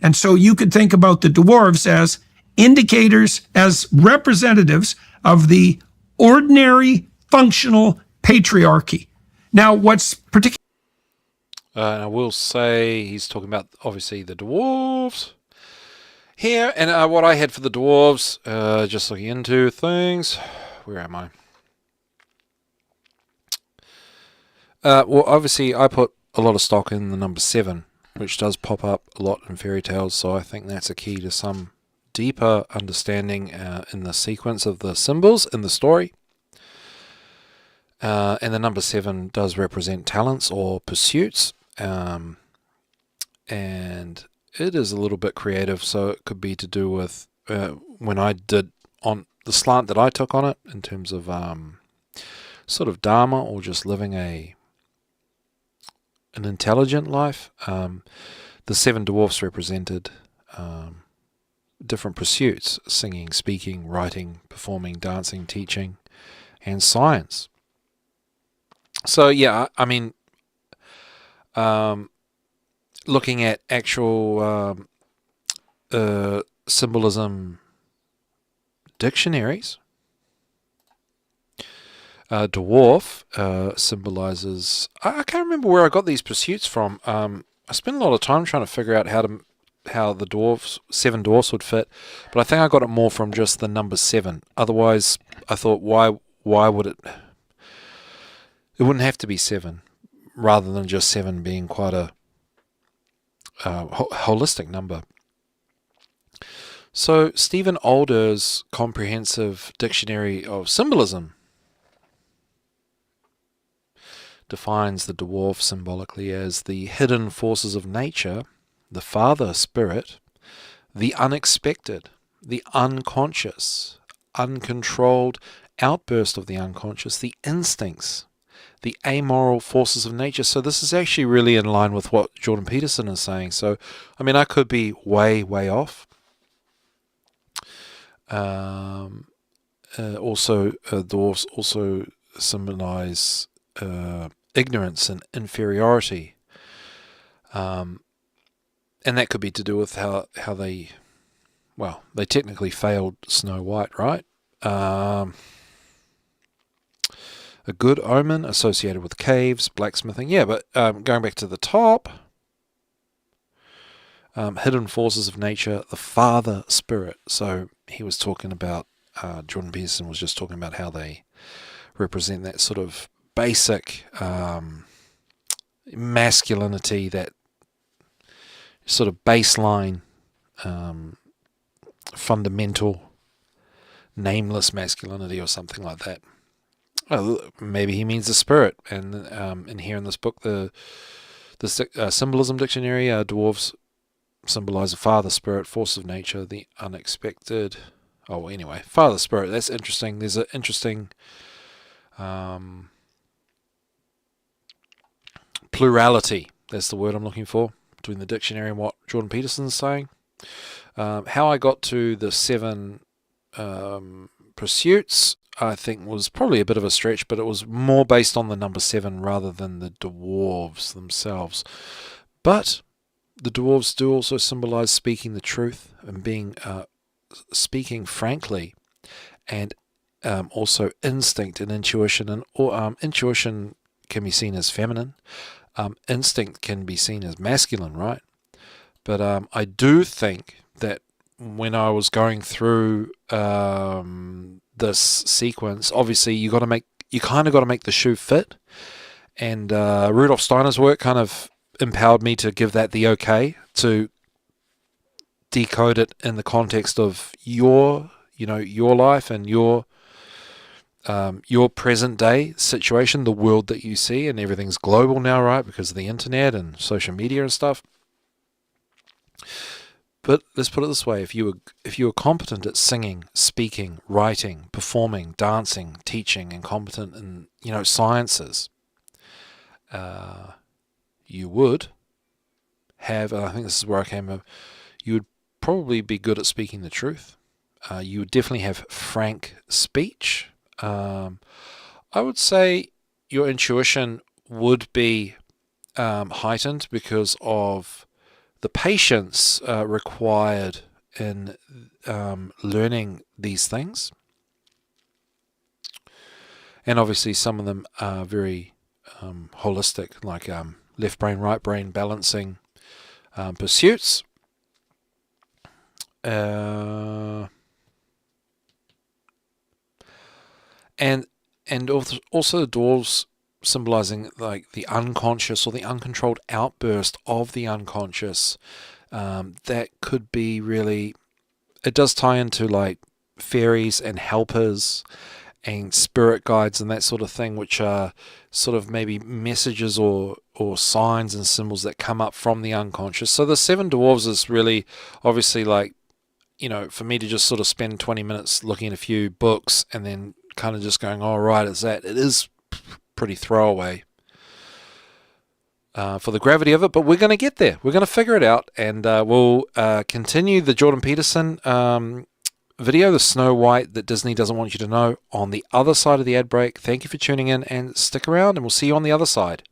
Speaker 2: And so you could think about the dwarves as indicators, as representatives of the ordinary, functional patriarchy. Now, what's particular...
Speaker 1: I will say he's talking about, obviously, the dwarves here. And what I had for the dwarves, just looking into things. Where am I? Well, obviously, I put a lot of stock in the number 7, which does pop up a lot in fairy tales. So I think that's a key to some deeper understanding in the sequence of the symbols in the story. And the number 7 does represent talents or pursuits. And it is a little bit creative, so it could be to do with when I did on the slant that I took on it in terms of sort of dharma or just living an intelligent life. The 7 dwarfs represented different pursuits: singing, speaking, writing, performing, dancing, teaching, and science. So yeah, I mean, looking at actual symbolism dictionaries, dwarf symbolizes... I can't remember where I got these pursuits from. I spent a lot of time trying to figure out how the dwarfs, 7 dwarfs would fit, but I think I got it more from just the number 7. Otherwise, I thought, why would it... It wouldn't have to be 7, rather than just 7 being quite a holistic number. So Stephen Older's Comprehensive Dictionary of Symbolism defines the dwarf symbolically as the hidden forces of nature the Father Spirit, the unexpected, the unconscious, uncontrolled outburst of the unconscious, the instincts, the amoral forces of nature. So this is actually really in line with what Jordan Peterson is saying. So, I mean, I could be way, way off. Dwarfs also symbolize ignorance and inferiority. And that could be to do with how they technically failed Snow White, right? A good omen associated with caves, blacksmithing. Yeah, but going back to the top, hidden forces of nature, the Father Spirit. So he was talking about, Jordan Peterson was just talking about how they represent that sort of basic masculinity, that sort of baseline, fundamental, nameless masculinity or something like that. Well, maybe he means the spirit. And here in this book, the Symbolism Dictionary, dwarves symbolize the Father Spirit, force of nature, the unexpected. Oh, anyway, Father Spirit. That's interesting. There's an interesting plurality. That's the word I'm looking for between the dictionary and what Jordan Peterson's saying. How I got to the 7 pursuits, I think, was probably a bit of a stretch, but it was more based on the number 7 rather than the dwarves themselves. But the dwarves do also symbolize speaking the truth and being speaking frankly, and also instinct and intuition. And intuition can be seen as feminine. Instinct can be seen as masculine, right? But I do think that when I was going through this sequence, obviously you kind of got to make the shoe fit, and Rudolf Steiner's work kind of empowered me to give that the okay to decode it in the context of your life and your present day situation, the world that you see, and everything's global now, right? Because of the internet and social media and stuff. But let's put it this way: if you were competent at singing, speaking, writing, performing, dancing, teaching, and competent in sciences, you would have. And I think this is where I came up. You would probably be good at speaking the truth. You would definitely have frank speech. I would say your intuition would be heightened because of the patience required in learning these things. And obviously some of them are very holistic, like left brain, right brain balancing pursuits. And also the dwarves symbolizing like the unconscious or the uncontrolled outburst of the unconscious. That could be really, it does tie into like fairies and helpers and spirit guides and that sort of thing, which are sort of maybe messages or signs and symbols that come up from the unconscious. So the 7 dwarves is really obviously like, for me to just sort of spend 20 minutes looking at a few books and then kind of just going, oh, right, it's that. It is pretty throwaway for the gravity of it, but we're going to get there. We're going to figure it out, and we'll continue the Jordan Peterson video, the Snow White that Disney doesn't want you to know, on the other side of the ad break. Thank you for tuning in, and stick around, and we'll see you on the other side.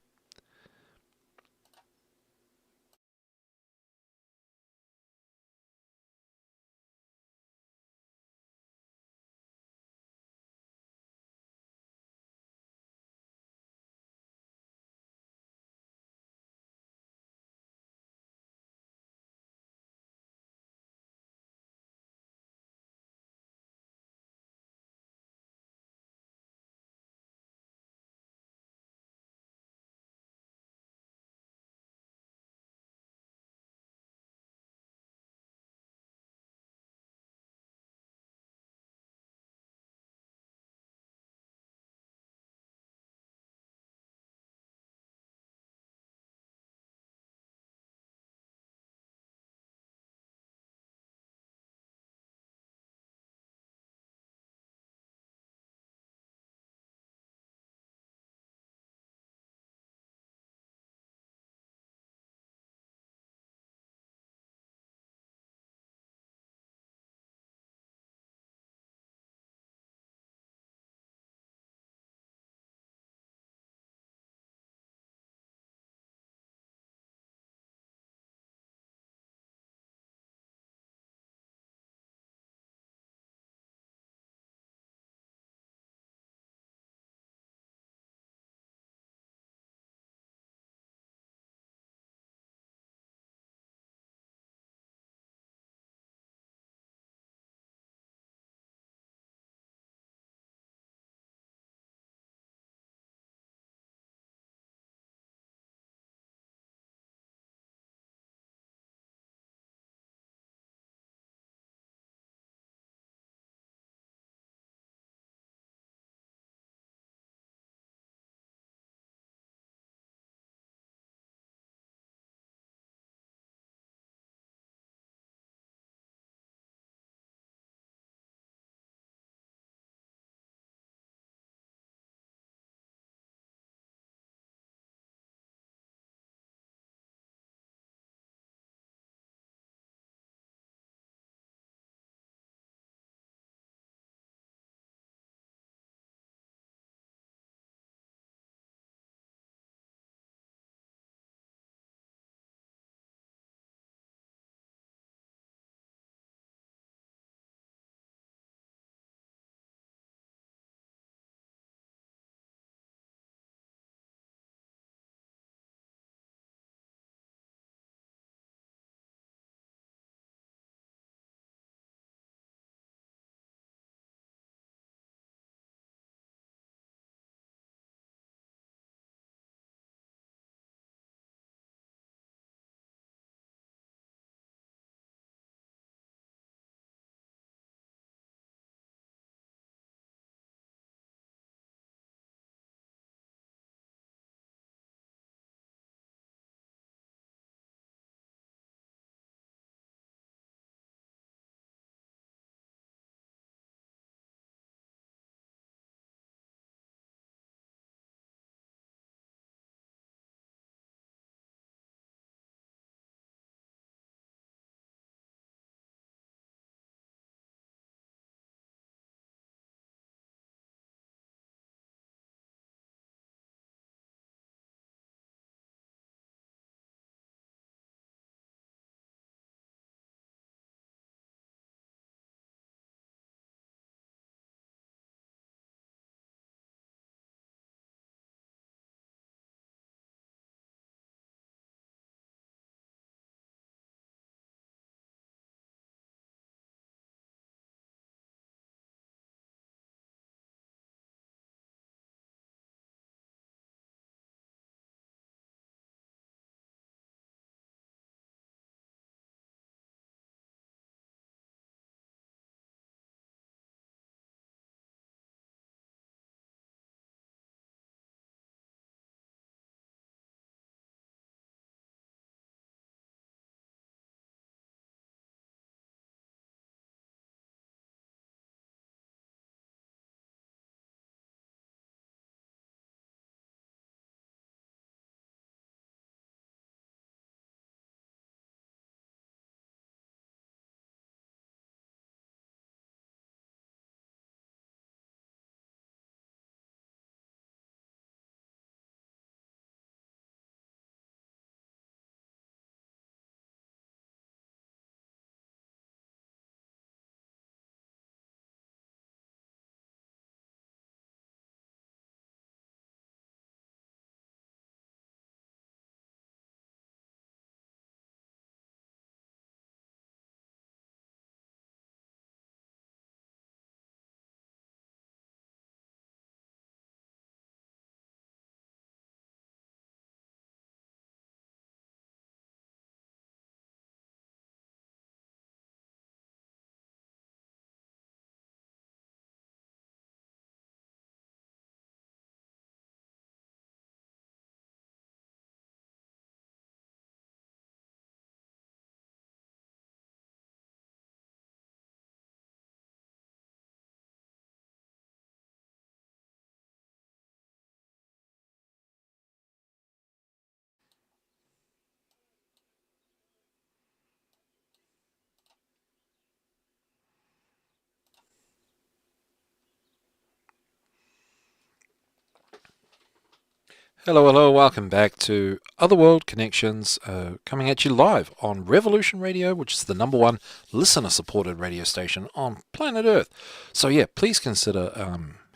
Speaker 1: Hello, welcome back to Otherworld Connections, coming at you live on Revolution Radio, which is the #1 listener-supported radio station on planet Earth. So yeah, please consider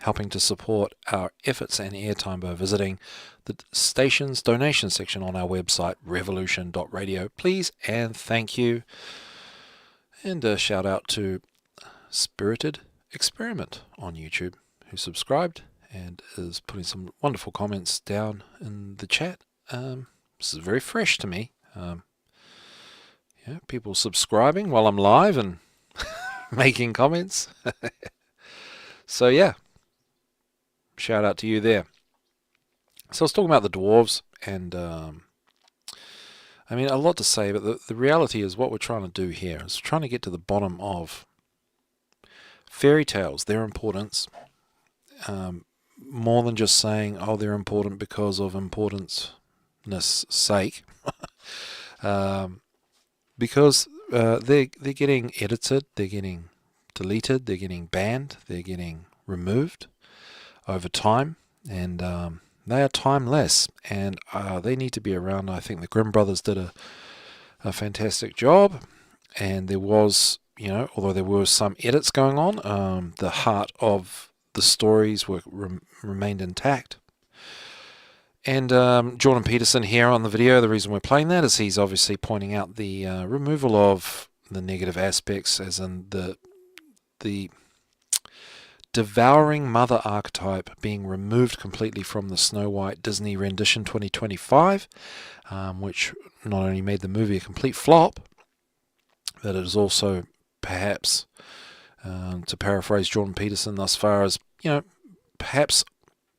Speaker 1: helping to support our efforts and airtime by visiting the station's donation section on our website, revolution.radio. Please and thank you. And a shout out to Spirited Experiment on YouTube, who subscribed and is putting some wonderful comments down in the chat. This is very fresh to me. People subscribing while I'm live and making comments. So yeah, shout out to you there. So I was talking about the dwarves, and a lot to say, but the reality is what we're trying to do here is trying to get to the bottom of fairy tales, their importance. More than just saying, oh, they're important because of importance sake, because they're getting edited, they're getting deleted, they're getting banned, they're getting removed over time, and they are timeless, and they need to be around. I think the Grimm brothers did a fantastic job, and there was, although there were some edits going on, the heart of the stories remained intact. And Jordan Peterson here on the video, the reason we're playing that is he's obviously pointing out the removal of the negative aspects, as in the devouring mother archetype being removed completely from the Snow White Disney rendition 2025, which not only made the movie a complete flop, but it is also perhaps, to paraphrase Jordan Peterson thus far, as perhaps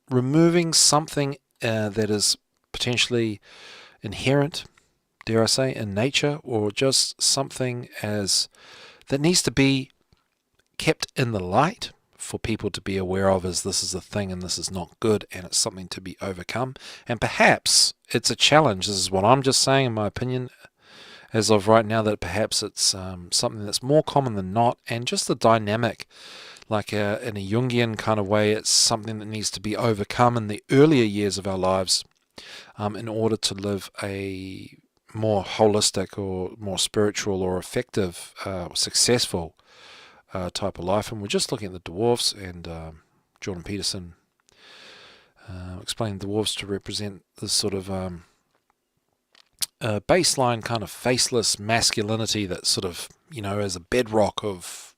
Speaker 1: removing something that is potentially inherent, dare I say, in nature, or just something that needs to be kept in the light for people to be aware of, as this is a thing and this is not good and it's something to be overcome. And perhaps it's a challenge. This is what I'm just saying, in my opinion, as of right now, that perhaps it's something that's more common than not, and just the dynamic, like in a Jungian kind of way, it's something that needs to be overcome in the earlier years of our lives in order to live a more holistic or more spiritual or effective, successful type of life. And we're just looking at the dwarfs, and Jordan Peterson explained the dwarfs to represent this sort of baseline kind of faceless masculinity that sort of, as a bedrock of,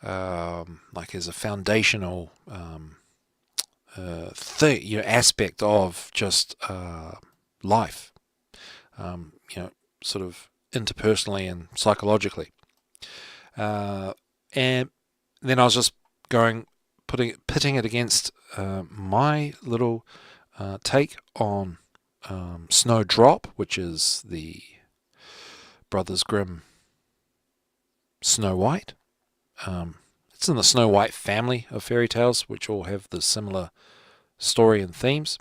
Speaker 1: as a foundational thing, aspect of just life, sort of interpersonally and psychologically. And then I was just pitting it against my little take on Snowdrop, which is the Brothers Grimm Snow White. It's in the Snow White family of fairy tales, which all have the similar story and themes,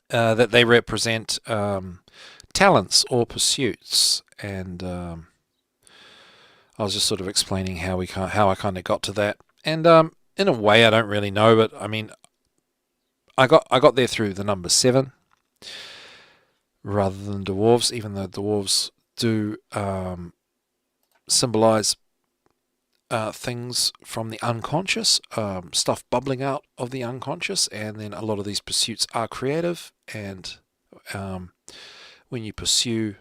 Speaker 1: that they represent talents or pursuits. And I was just sort of explaining how I kind of got to that. And in a way, I don't really know, but I got there through the number 7 rather than dwarves, even though dwarves do symbolize things from the unconscious, stuff bubbling out of the unconscious, and then a lot of these pursuits are creative. And when you pursue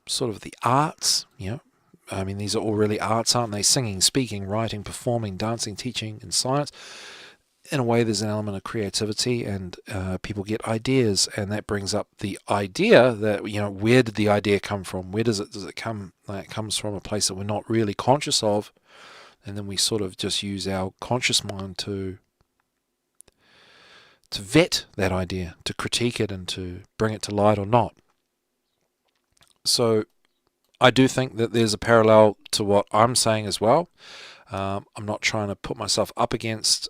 Speaker 1: sort of the arts, these are all really arts, aren't they? Singing, speaking, writing, performing, dancing, teaching, and science. In a way, there's an element of creativity, and people get ideas, and that brings up the idea that, where did the idea come from? Where does it come? It comes from a place that we're not really conscious of, and then we sort of just use our conscious mind to vet that idea, to critique it, and to bring it to light or not. So I do think that there's a parallel to what I'm saying as well. I'm not trying to put myself up against,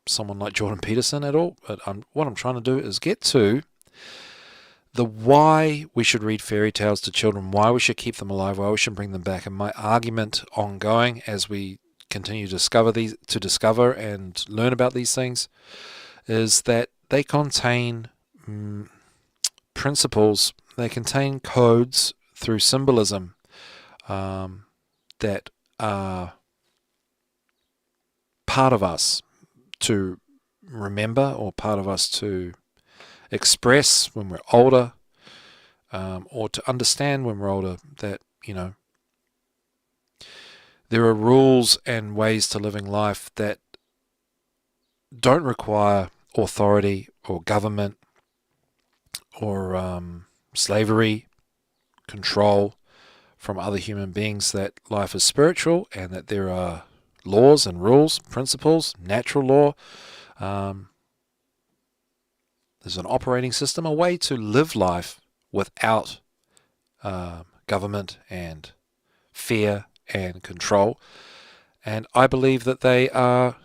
Speaker 1: someone like Jordan Peterson at all, but what I'm trying to do is get to the why we should read fairy tales to children, why we should keep them alive, why we should bring them back. And my argument ongoing as we continue to discover and learn about these things, is that they contain principles, they contain codes through symbolism that are part of us to remember, or part of us to express when we're older, or to understand when we're older, that, there are rules and ways to living life that don't require authority or government or slavery, control from other human beings, that life is spiritual and that there are laws and rules, principles, natural law. There's an operating system, a way to live life without government and fear and control. And I believe that they are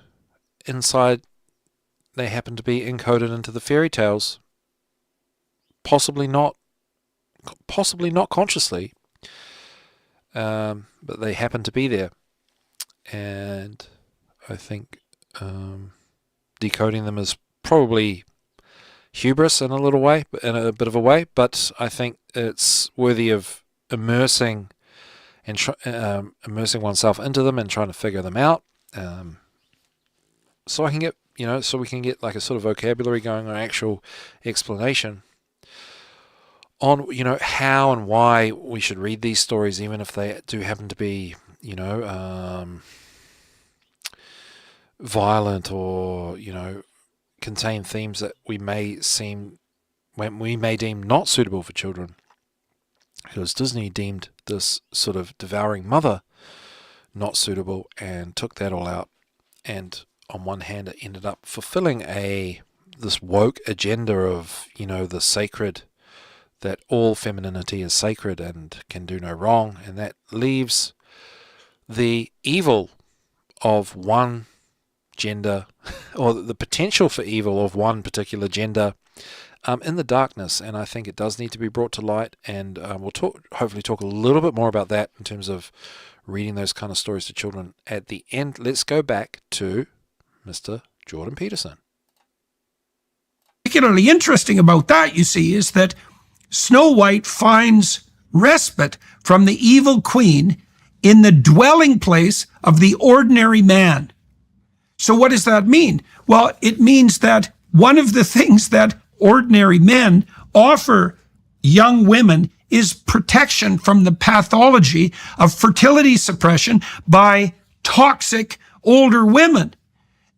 Speaker 1: inside, they happen to be encoded into the fairy tales, possibly not consciously, but they happen to be there. And I think decoding them is probably hubris in a little way, in a bit of a way, but I think it's worthy of immersing oneself into them and trying to figure them out, so I can get, so we can get like a sort of vocabulary going, or actual explanation on, how and why we should read these stories, even if they do happen to be, violent, or, contain themes that we may deem not suitable for children. Because Disney deemed this sort of devouring mother not suitable and took that all out. And on one hand, it ended up fulfilling this woke agenda of, the sacred, that all femininity is sacred and can do no wrong. And that leaves the evil of one gender, or the potential for evil of one particular gender, in the darkness. And I think it does need to be brought to light, and we'll hopefully talk a little bit more about that in terms of reading those kind of stories to children at the end. Let's go back to Mr. Jordan Peterson.
Speaker 2: Particularly interesting about that, you see, is that Snow White finds respite from the evil queen in the dwelling place of the ordinary man. So what does that mean? Well, it means that one of the things that ordinary men offer young women is protection from the pathology of fertility suppression by toxic older women.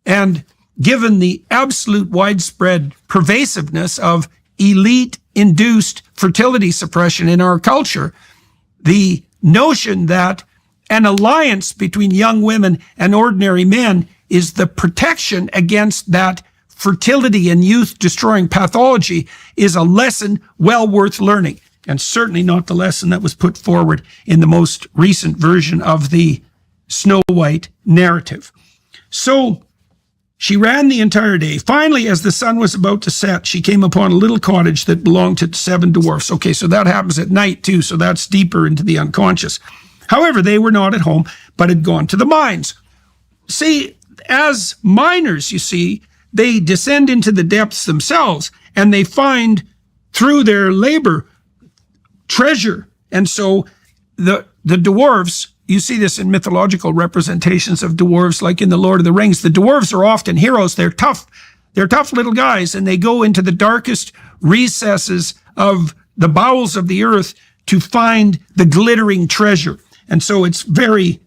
Speaker 2: And given the absolute widespread pervasiveness of elite-induced fertility suppression in our culture, the notion that an alliance between young women and ordinary men is the protection against that fertility and youth-destroying pathology is a lesson well worth learning, and certainly not the lesson that was put forward in the most recent version of the Snow White narrative. So she ran the entire day. Finally, as the sun was about to set, she came upon a little cottage that belonged to 7 dwarfs. Okay, so that happens at night too, so that's deeper into the unconscious. However, they were not at home, but had gone to the mines. See, as miners, you see, they descend into the depths themselves, and they find, through their labor, treasure. And so the dwarves, you see this in mythological representations of dwarves, like in the Lord of the Rings. The dwarves are often heroes. They're tough little guys, and they go into the darkest recesses of the bowels of the earth to find the glittering treasure. And so it's very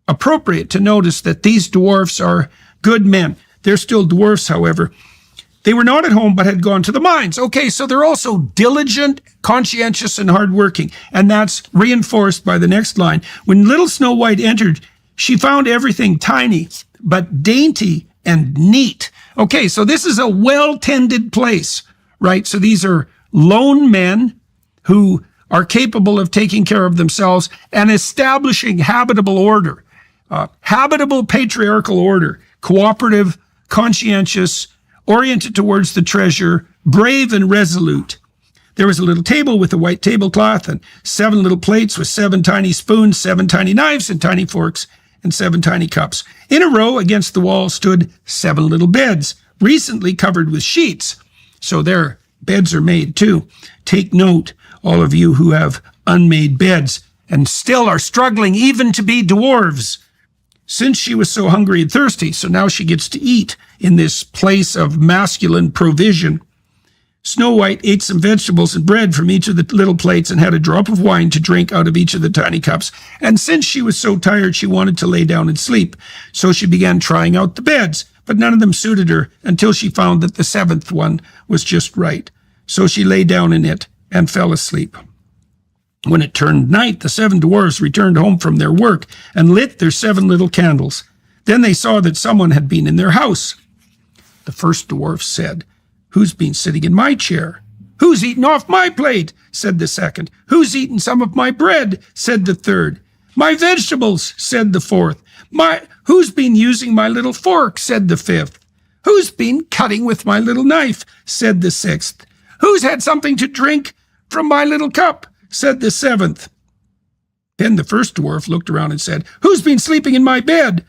Speaker 2: appropriate to notice that these dwarfs are good men. They're still dwarfs, however. They were not at home, but had gone to the mines. Okay, so they're also diligent, conscientious, and hardworking. And that's reinforced by the next line. When little Snow White entered, she found everything tiny, but dainty and neat. Okay, so this is a well-tended place, right? So these are lone men who are capable of taking care of themselves and establishing habitable order, habitable patriarchal order, cooperative, conscientious, oriented towards the treasure, brave and resolute. There was a little table with a white tablecloth and 7 little plates with 7 tiny spoons, 7 tiny knives and tiny forks, and 7 tiny cups. In a row against the wall stood 7 little beds, recently covered with sheets. So their beds are made too. Take note, all of you who have unmade beds and still are struggling even to be dwarves. Since she was so hungry and thirsty, so now she gets to eat in this place of masculine provision. Snow White ate some vegetables and bread from each of the little plates and had a drop of wine to drink out of each of the tiny cups. And since she was so tired, she wanted to lay down and sleep. So she began trying out the beds, but none of them suited her until she found that the 7th one was just right. So she lay down in it and fell asleep. When it turned night, the 7 dwarfs returned home from their work and lit their 7 little candles. Then they saw that someone had been in their house. The first dwarf said, "Who's been sitting in my chair?" "Who's eaten off my plate?" said the second. "Who's eaten some of my bread?" said the third. "My vegetables," said the fourth. "Who's been using my little fork?" said the fifth. "Who's been cutting with my little knife?" said the sixth. "Who's had something to drink from my little cup?" said the seventh. Then the first dwarf looked around and said, "Who's been sleeping in my bed?"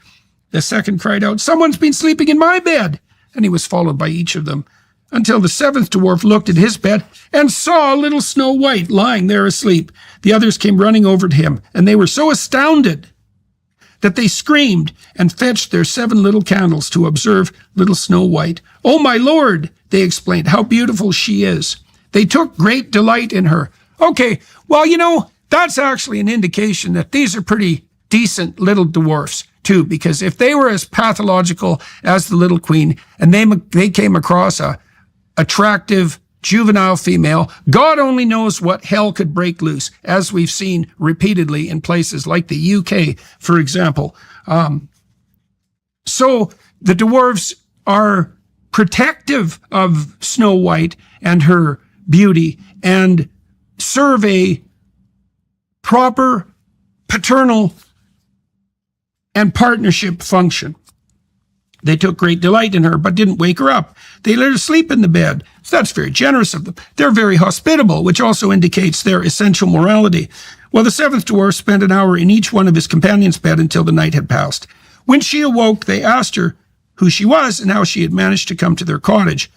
Speaker 2: The second cried out, "Someone's been sleeping in my bed." And he was followed by each of them, until the 7th dwarf looked at his bed and saw little Snow White lying there asleep. The others came running over to him, and they were so astounded that they screamed and fetched their 7 little candles to observe little Snow White. "Oh, my lord," they explained, "how beautiful she is. They took great delight in her." Okay, well, that's actually an indication that these are pretty decent little dwarfs, too, because if they were as pathological as the little queen and they came across a attractive juvenile female, God only knows what hell could break loose, as we've seen repeatedly in places like the UK, for example. So the dwarves are protective of Snow White and her beauty and serve a proper paternal and partnership function. They took great delight in her, but didn't wake her up. They let her sleep in the bed. So that's very generous of them. They're very hospitable, which also indicates their essential morality. Well, the 7th dwarf spent an hour in each one of his companions' bed until the night had passed. When she awoke, they asked her who she was and how she had managed to come to their cottage.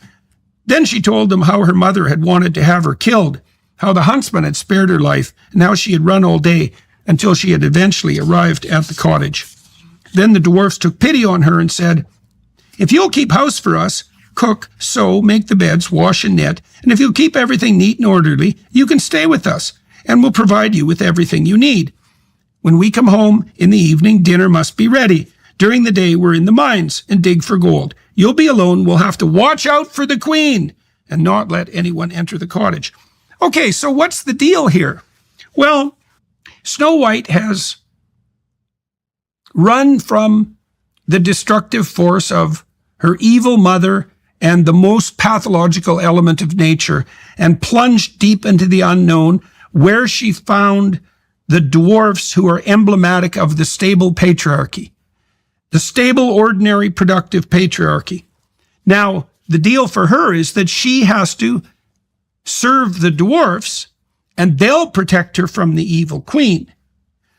Speaker 2: Then she told them how her mother had wanted to have her killed, how the huntsman had spared her life, and how she had run all day until she had eventually arrived at the cottage. Then the dwarfs took pity on her and said, "If you'll keep house for us, cook, sew, make the beds, wash and knit, and if you'll keep everything neat and orderly, you can stay with us, and we'll provide you with everything you need. When we come home in the evening, dinner must be ready. During the day, we're in the mines and dig for gold. You'll be alone. We'll have to watch out for the queen and not let anyone enter the cottage." Okay, so what's the deal here? Well, Snow White has run from the destructive force of her evil mother and the most pathological element of nature and plunged deep into the unknown, where she found the dwarfs who are emblematic of the stable patriarchy, the stable, ordinary, productive patriarchy. Now, the deal for her is that she has to serve the dwarfs and they'll protect her from the evil queen.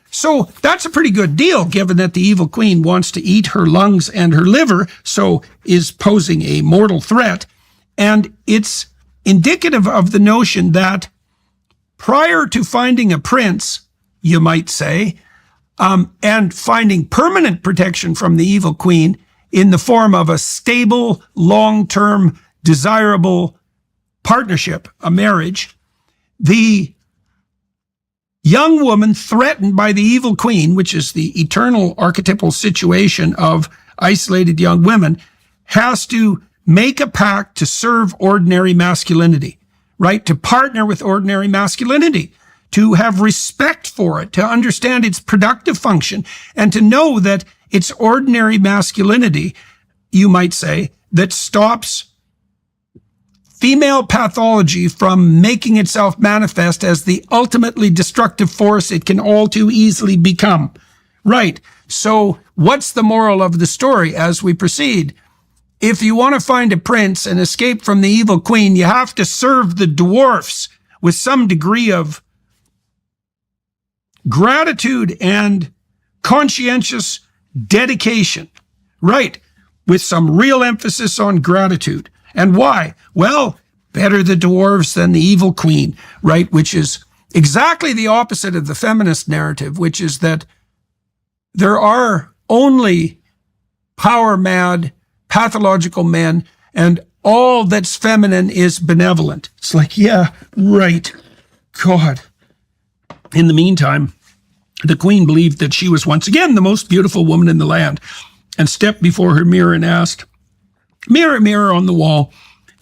Speaker 2: So that's a pretty good deal, given that the evil queen wants to eat her lungs and her liver, so is posing a mortal threat. And it's indicative of the notion that prior to finding a prince, you might say, and finding permanent protection from the evil queen in the form of a stable, long-term, desirable partnership, a marriage, the young woman threatened by the evil queen, which is the eternal archetypal situation of isolated young women, has to make a pact to serve ordinary masculinity, right? To partner with ordinary masculinity, to have respect for it, to understand its productive function, and to know that it's ordinary masculinity, you might say, that stops female pathology from making itself manifest as the ultimately destructive force it can all too easily become. Right. So what's the moral of the story as we proceed? If you want to find a prince and escape from the evil queen, you have to serve the dwarfs with some degree of gratitude and conscientious dedication. Right, with some real emphasis on gratitude. And why? Well, better the dwarves than the evil queen, right? Which is exactly the opposite of the feminist narrative, which is that there are only power-mad, pathological men, and all that's feminine is benevolent. It's like, yeah, right. God. In the meantime, the queen believed that she was once again the most beautiful woman in the land, and stepped before her mirror and asked, "Mirror, mirror on the wall,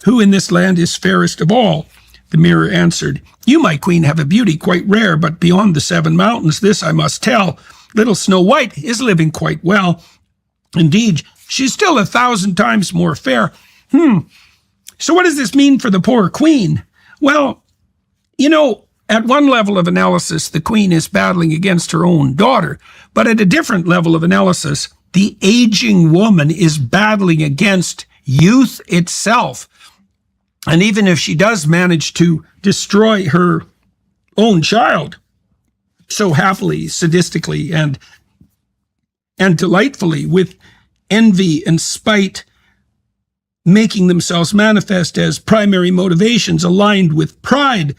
Speaker 2: who in this land is fairest of all?" The mirror answered, "You, my queen, have a beauty quite rare, but beyond the 7 mountains, this I must tell. Little Snow White is living quite well. Indeed, she's still 1,000 times more fair." So what does this mean for the poor queen? Well, at one level of analysis, the queen is battling against her own daughter. But at a different level of analysis, the aging woman is battling against youth itself. And even if she does manage to destroy her own child so happily, sadistically, and delightfully, with envy and spite making themselves manifest as primary motivations aligned with pride,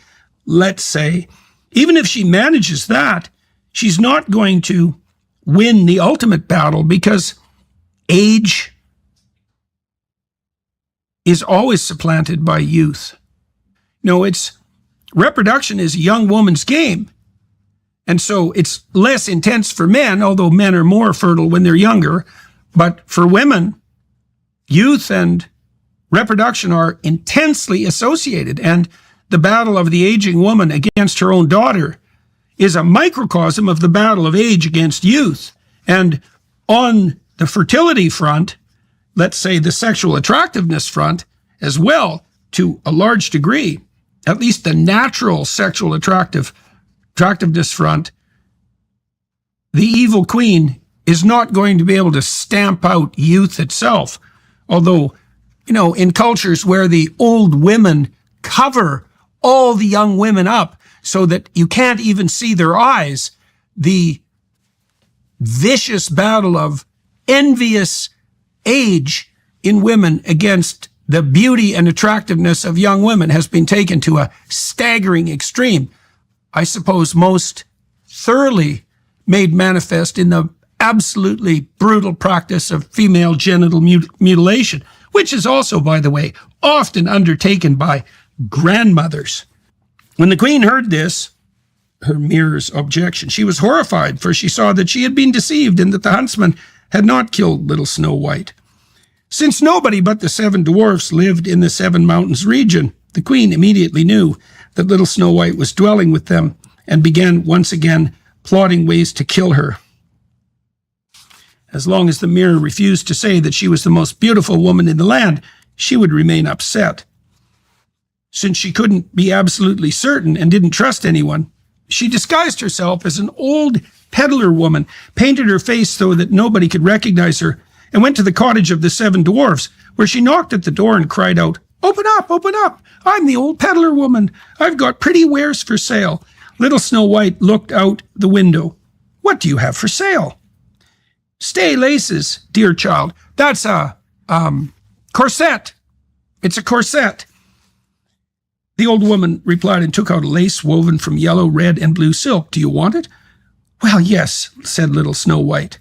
Speaker 2: let's say, even if she manages that, she's not going to win the ultimate battle, because age is always supplanted by youth. Reproduction is a young woman's game. And so it's less intense for men, although men are more fertile when they're younger. But for women, youth and reproduction are intensely associated. And the battle of the aging woman against her own daughter is a microcosm of the battle of age against youth. And on the fertility front, let's say the sexual attractiveness front as well, to a large degree, at least the natural sexual attractiveness front, the evil queen is not going to be able to stamp out youth itself. Although, in cultures where the old women cover all the young women up so that you can't even see their eyes, the vicious battle of envious age in women against the beauty and attractiveness of young women has been taken to a staggering extreme. I suppose most thoroughly made manifest in the absolutely brutal practice of female genital mutilation, which is also, by the way, often undertaken by grandmothers. When the queen heard this, her mirror's objection, she was horrified, for she saw that she had been deceived and that the huntsman had not killed little Snow White. Since nobody but the 7 dwarfs lived in the 7 mountains region, the queen immediately knew that little Snow White was dwelling with them and began once again plotting ways to kill her. As long as the mirror refused to say that she was the most beautiful woman in the land, she would remain upset. Since she couldn't be absolutely certain and didn't trust anyone, she disguised herself as an old peddler woman, painted her face so that nobody could recognize her, and went to the cottage of the 7 dwarfs, where she knocked at the door and cried out, open up, I'm the old peddler woman. I've got pretty wares for sale." Little Snow White looked out the window. "What do you have for sale?" "Stay laces, dear child. That's a corset. It's a corset." The old woman replied and took out a lace woven from yellow, red, and blue silk. "Do you want it?" "Well, yes," said little Snow White.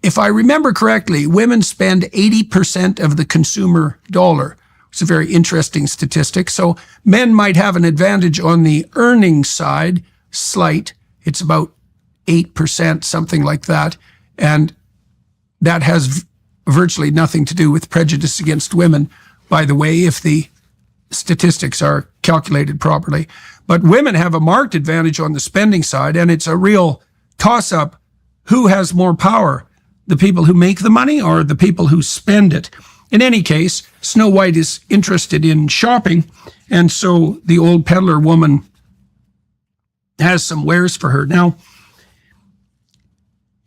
Speaker 2: If I remember correctly, women spend 80% of the consumer dollar. It's a very interesting statistic. So men might have an advantage on the earning side, slight. It's about 8%, something like that. And that has virtually nothing to do with prejudice against women, by the way, if the statistics are calculated properly. But women have a marked advantage on the spending side, and it's a real toss-up. Who has more power? The people who make the money or the people who spend it? In any case, Snow White is interested in shopping, and so the old peddler woman has some wares for her. Now,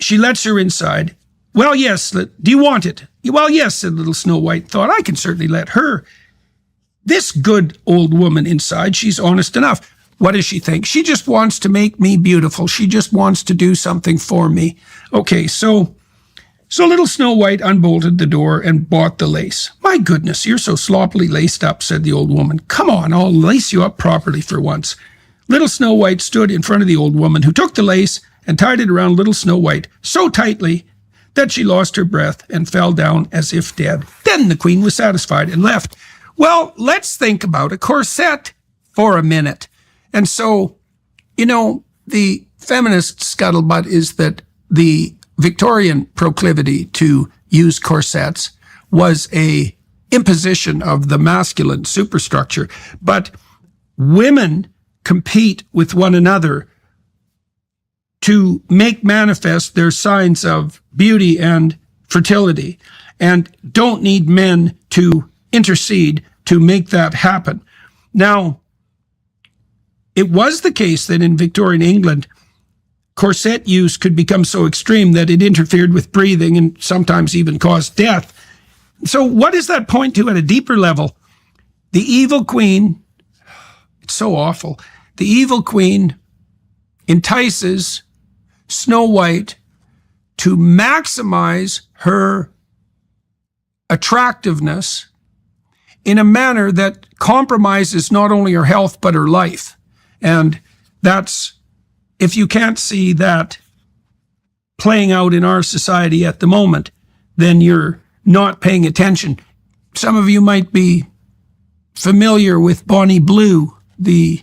Speaker 2: she lets her inside. "Well, yes, do you want it?" "Well, yes," said little Snow White. Thought, I can certainly let her. This good old woman inside, she's honest enough. What does she think? She just wants to make me beautiful. She just wants to do something for me. Okay, so So little Snow White unbolted the door and bought the lace. "My goodness, you're so sloppily laced up," said the old woman. "Come on, I'll lace you up properly for once." Little Snow White stood in front of the old woman, who took the lace and tied it around little Snow White so tightly that she lost her breath and fell down as if dead. Then the queen was satisfied and left. Well, let's think about a corset for a minute. And so, the feminist scuttlebutt is that the Victorian proclivity to use corsets was a imposition of the masculine superstructure, but women compete with one another to make manifest their signs of beauty and fertility, and don't need men to intercede to make that happen. Now, it was the case that in Victorian England, corset use could become so extreme that it interfered with breathing and sometimes even caused death. So what does that point to at a deeper level? The evil queen, it's so awful, the evil queen entices Snow White to maximize her attractiveness in a manner that compromises not only her health but her life. And that's, if you can't see that playing out in our society at the moment, then you're not paying attention. Some of you might be familiar with Bonnie Blue, the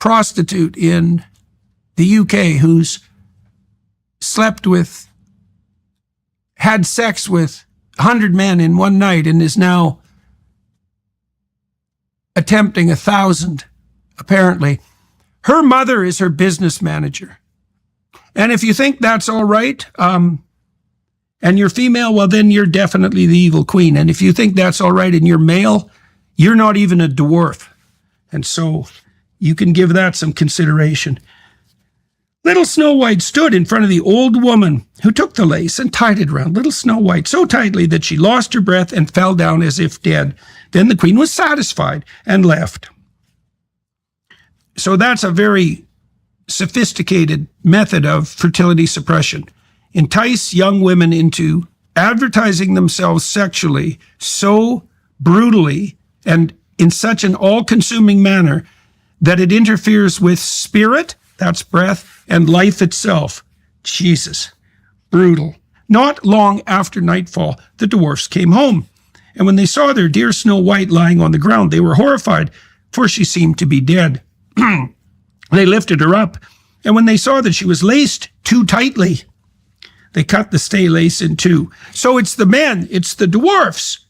Speaker 2: prostitute in the UK who's had sex with 100 men in one night and is now attempting 1,000, apparently. Her mother is her business manager. And if you think that's all right, and you're female, well, then you're definitely the evil queen. And if you think that's all right and you're male, you're not even a dwarf. And so you can give that some consideration. Little Snow White stood in front of the old woman, who took the lace and tied it around little Snow White so tightly that she lost her breath and fell down as if dead. Then the queen was satisfied and left. So that's a very sophisticated method of fertility suppression. Entice young women into advertising themselves sexually so brutally and in such an all-consuming manner that it interferes with spirit, that's breath, and life itself. Jesus, brutal. Not long after nightfall, the dwarfs came home. And when they saw their dear Snow White lying on the ground, they were horrified, for she seemed to be dead. They lifted her up, and when they saw that she was laced too tightly, they cut the stay lace in two. So it's the men, it's the dwarfs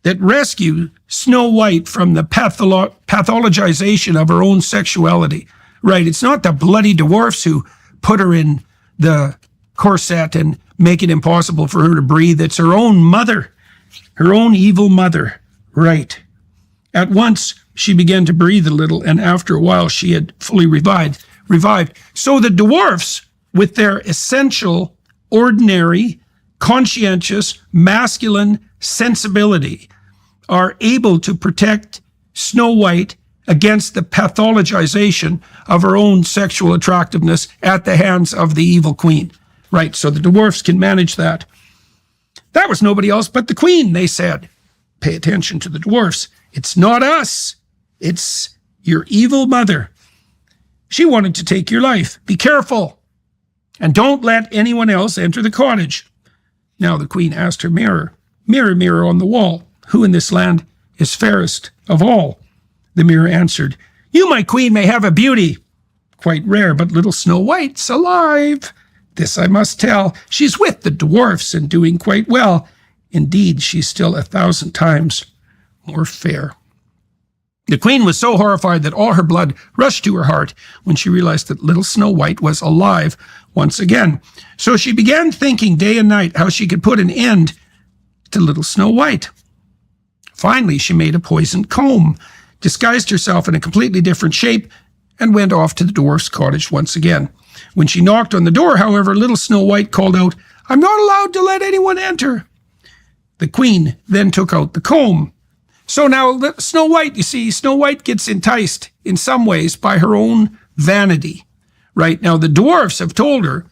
Speaker 2: that rescue Snow White from the pathologization of her own sexuality. Right, it's not the bloody dwarfs who put her in the corset and make it impossible for her to breathe. It's her own mother, her own evil mother. Right. At once, she began to breathe a little, and after a while, she had fully revived. So the dwarfs, with their essential, ordinary, conscientious, masculine sensibility, are able to protect Snow White against the pathologization of her own sexual attractiveness at the hands of the evil queen. Right, so the dwarfs can manage that. That was nobody else but the queen, they said. Pay attention to the dwarfs. It's not us. It's your evil mother. She wanted to take your life. Be careful. And don't let anyone else enter the cottage. Now the queen asked her mirror, "Mirror, mirror on the wall, who in this land is fairest of all?" The mirror answered, "You, my queen, may have a beauty quite rare, but little Snow White's alive. This I must tell. She's with the dwarfs and doing quite well. Indeed, she's still 1,000 times more fair." The queen was so horrified that all her blood rushed to her heart when she realized that little Snow White was alive once again. So she began thinking day and night how she could put an end to little Snow White. Finally, she made a poisoned comb, disguised herself in a completely different shape, and went off to the dwarf's cottage once again. When she knocked on the door, however, little Snow White called out, "I'm not allowed to let anyone enter." The queen then took out the comb. So now Snow White, you see, Snow White gets enticed in some ways by her own vanity. Right now, the dwarfs have told her,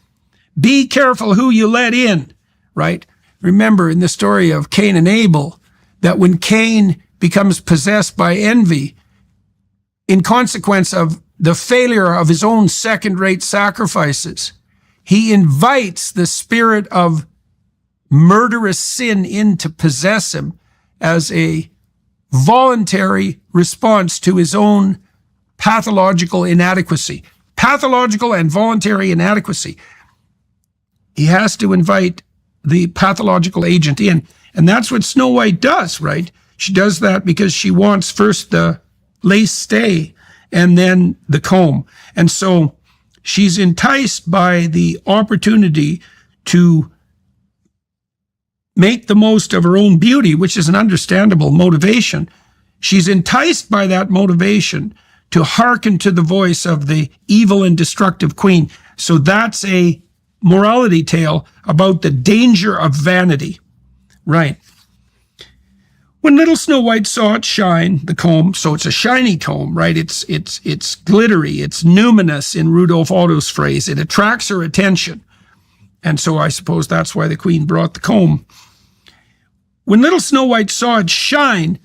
Speaker 2: Be careful who you let in, right? Remember in the story of Cain and Abel that when Cain becomes possessed by envy, in consequence of the failure of his own second-rate sacrifices, he invites the spirit of murderous sin in to possess him as a voluntary response to his own pathological inadequacy. Pathological and voluntary inadequacy. He has to invite the pathological agent in. And that's what Snow White does, right? She does that because she wants first the lace stay and then the comb. And so she's enticed by the opportunity to make the most of her own beauty, which is an understandable motivation. She's enticed by that motivation to hearken to the voice of the evil and destructive queen. So that's a morality tale about the danger of vanity. Right. When little Snow White saw it shine, the comb, so it's a shiny comb, right? It's glittery, it's numinous in Rudolf Otto's phrase. It attracts her attention. And so I suppose that's why the queen brought the comb. When little Snow White saw it shine,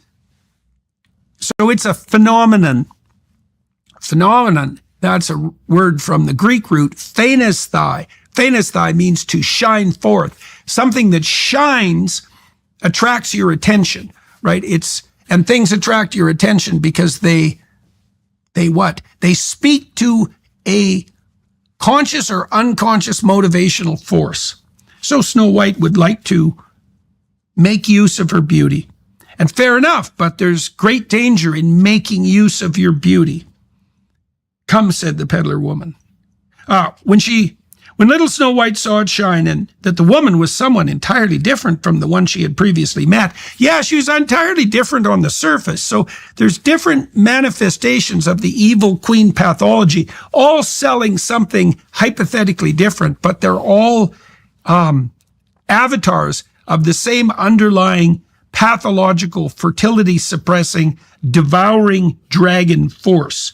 Speaker 2: so it's a phenomenon. Phenomenon, that's a word from the Greek root, phanesthai. Phanesthai means to shine forth. Something that shines attracts your attention, right? And things attract your attention because they what? They speak to a conscious or unconscious motivational force. So Snow White would like to make use of her beauty. And fair enough, but there's great danger in making use of your beauty. Come, said the peddler woman. When little Snow White saw it shine and that the woman was someone entirely different from the one she had previously met. Yeah, she was entirely different on the surface. So there's different manifestations of the evil queen pathology, all selling something hypothetically different, but they're all avatars of the same underlying pathological, fertility-suppressing, devouring dragon force.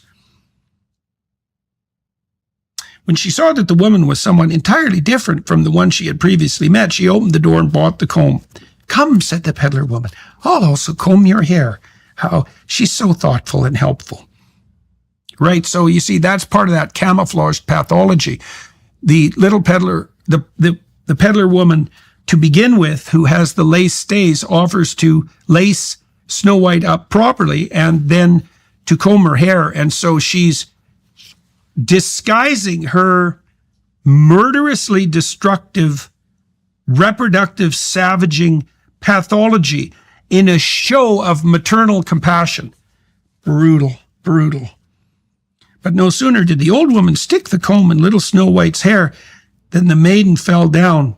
Speaker 2: When she saw that the woman was someone entirely different from the one she had previously met, she opened the door and bought the comb. Come, said the peddler woman, I'll also comb your hair. How she's so thoughtful and helpful. Right, so you see, that's part of that camouflaged pathology. The little peddler, the peddler woman, to begin with, who has the lace stays, offers to lace Snow White up properly and then to comb her hair. And so she's disguising her murderously destructive, reproductive, savaging pathology in a show of maternal compassion. Brutal, brutal. But no sooner did the old woman stick the comb in little Snow White's hair than the maiden fell down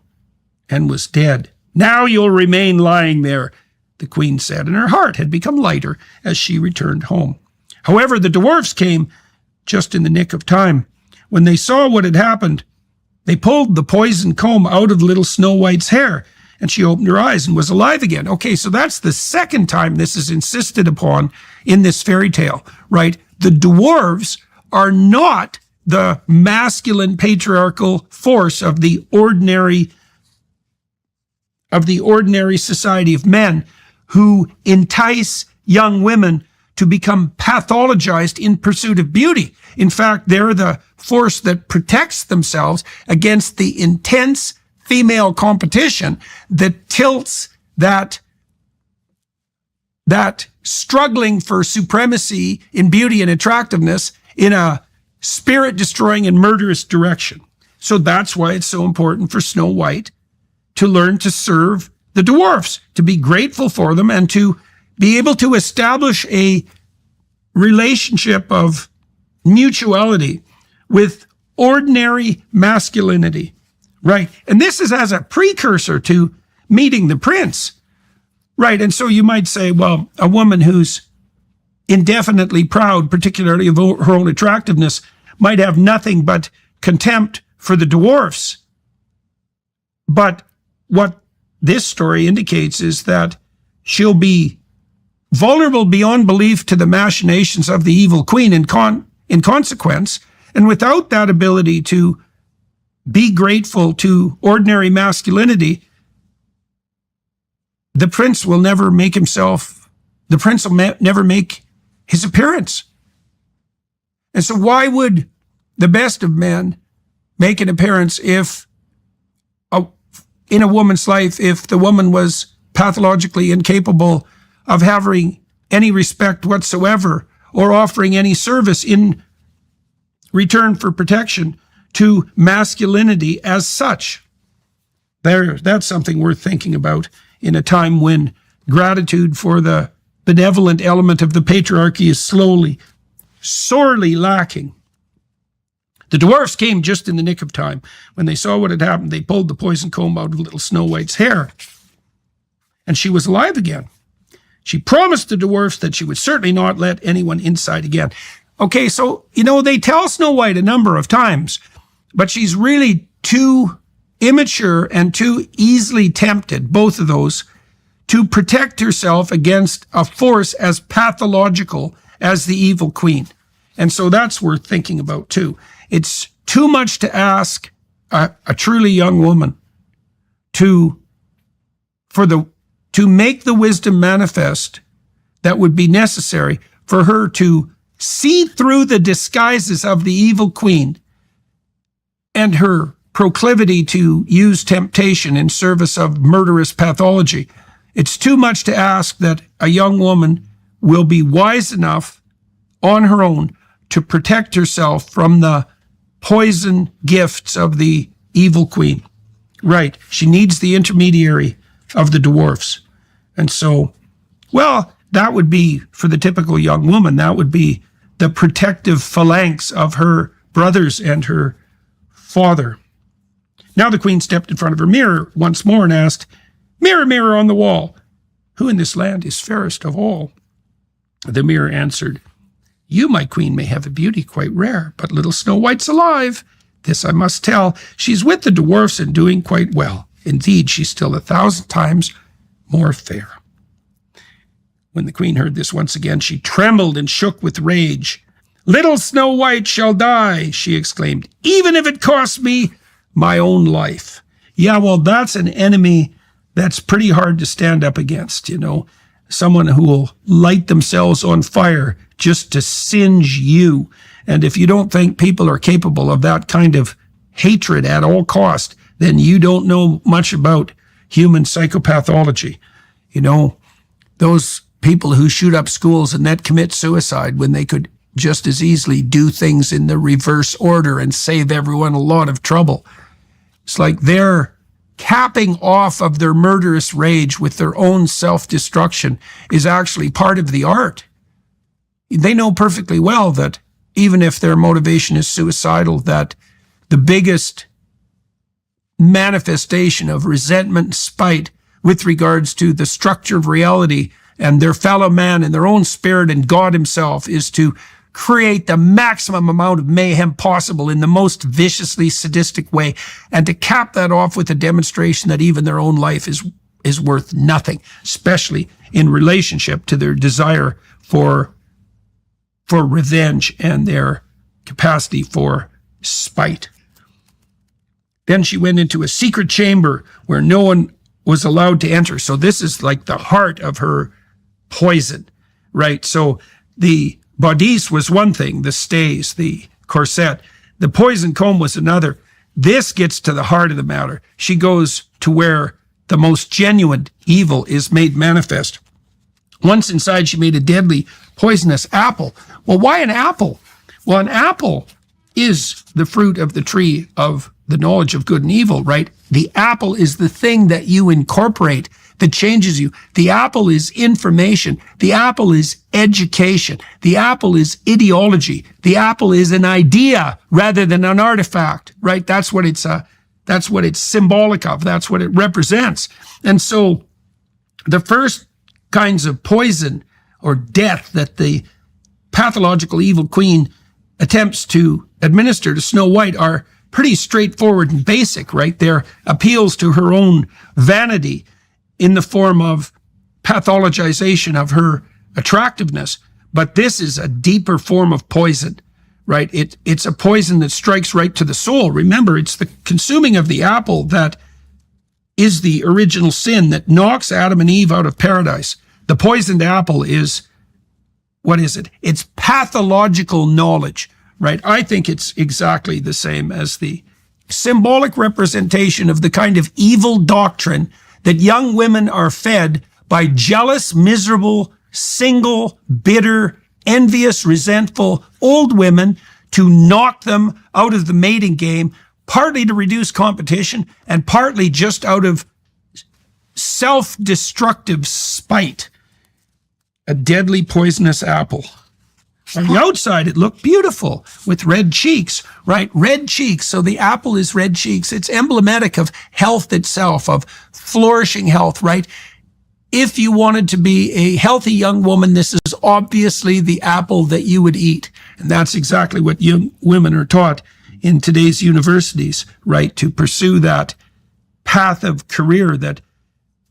Speaker 2: and was dead. Now you'll remain lying there, the queen said, and her heart had become lighter as she returned home. However, the dwarfs came just in the nick of time. When they saw what had happened, they pulled the poisoned comb out of little Snow White's hair, and she opened her eyes and was alive again. Okay, so that's the second time this is insisted upon in this fairy tale, right? The dwarves are not the masculine patriarchal force of the ordinary society of men who entice young women to become pathologized in pursuit of beauty. In fact, they're the force that protects themselves against the intense female competition that tilts that struggling for supremacy in beauty and attractiveness in a spirit-destroying and murderous direction. So that's why it's so important for Snow White to learn to serve the dwarfs, to be grateful for them, and to be able to establish a relationship of mutuality with ordinary masculinity, right? And this is as a precursor to meeting the prince, right? And so you might say, well, a woman who's indefinitely proud, particularly of her own attractiveness, might have nothing but contempt for the dwarfs. But what this story indicates is that she'll be vulnerable beyond belief to the machinations of the evil queen in consequence, and without that ability to be grateful to ordinary masculinity, the prince will never make his appearance. And so why would the best of men make an appearance in a woman's life if the woman was pathologically incapable of having any respect whatsoever or offering any service in return for protection to masculinity as such? That's something worth thinking about in a time when gratitude for the benevolent element of the patriarchy is sorely lacking. The dwarfs came just in the nick of time. When they saw what had happened, they pulled the poison comb out of little Snow White's hair, and she was alive again. She promised the dwarfs that she would certainly not let anyone inside again. Okay, so, they tell Snow White a number of times, but she's really too immature and too easily tempted, both of those, to protect herself against a force as pathological as the evil queen. And so that's worth thinking about too. It's too much to ask a truly young woman to make the wisdom manifest that would be necessary for her to see through the disguises of the evil queen and her proclivity to use temptation in service of murderous pathology. It's too much to ask that a young woman will be wise enough on her own to protect herself from the poison gifts of the evil queen. Right, she needs the intermediary of the dwarfs. And so, that would be, for the typical young woman, that would be the protective phalanx of her brothers and her father. Now the queen stepped in front of her mirror once more and asked, "Mirror, mirror on the wall, who in this land is fairest of all?" The mirror answered, "You, my queen, may have a beauty quite rare, but little Snow White's alive. This I must tell. She's with the dwarfs and doing quite well. Indeed, she's still 1,000 times more fair." When the queen heard this once again, she trembled and shook with rage. "Little Snow White shall die," she exclaimed, "even if it costs me my own life." Yeah, well, that's an enemy that's pretty hard to stand up against, someone who will light themselves on fire just to singe you. And if you don't think people are capable of that kind of hatred at all cost, then you don't know much about human psychopathology. Those people who shoot up schools and then commit suicide when they could just as easily do things in the reverse order and save everyone a lot of trouble. It's like they're capping off of their murderous rage with their own self-destruction is actually part of the art. They know perfectly well that even if their motivation is suicidal, that the biggest manifestation of resentment and spite with regards to the structure of reality and their fellow man and their own spirit and God himself is to create the maximum amount of mayhem possible in the most viciously sadistic way, and to cap that off with a demonstration that even their own life is worth nothing, especially in relationship to their desire for revenge and their capacity for spite. Then she went into a secret chamber where no one was allowed to enter. So this is like the heart of her poison, right? So the bodice was one thing, the stays, the corset. The poison comb was another. This gets to the heart of the matter. She goes to where the most genuine evil is made manifest. Once inside, she made a deadly poisonous apple. Well, why an apple? Well, an apple is the fruit of the tree of the knowledge of good and evil, right? The apple is the thing that you incorporate that changes you. The apple is information. The apple is education. The apple is ideology. The apple is an idea rather than an artifact, right? That's what it's symbolic of. That's what it represents. And so the first kinds of poison or death that the pathological evil queen attempts to administer to Snow White are pretty straightforward and basic, right? They're appeals to her own vanity in the form of pathologization of her attractiveness. But this is a deeper form of poison, right? It's a poison that strikes right to the soul. Remember, it's the consuming of the apple that is the original sin that knocks Adam and Eve out of paradise. The poisoned apple is, what is it? It's pathological knowledge, right? I think it's exactly the same as the symbolic representation of the kind of evil doctrine that young women are fed by jealous, miserable, single, bitter, envious, resentful old women to knock them out of the mating game, partly to reduce competition and partly just out of self-destructive spite. A deadly poisonous apple. On the outside, it looked beautiful with red cheeks, right? Red cheeks. So the apple is red cheeks. It's emblematic of health itself, of flourishing health, right? If you wanted to be a healthy young woman, this is obviously the apple that you would eat. And that's exactly what young women are taught in today's universities, right? To pursue that path of career that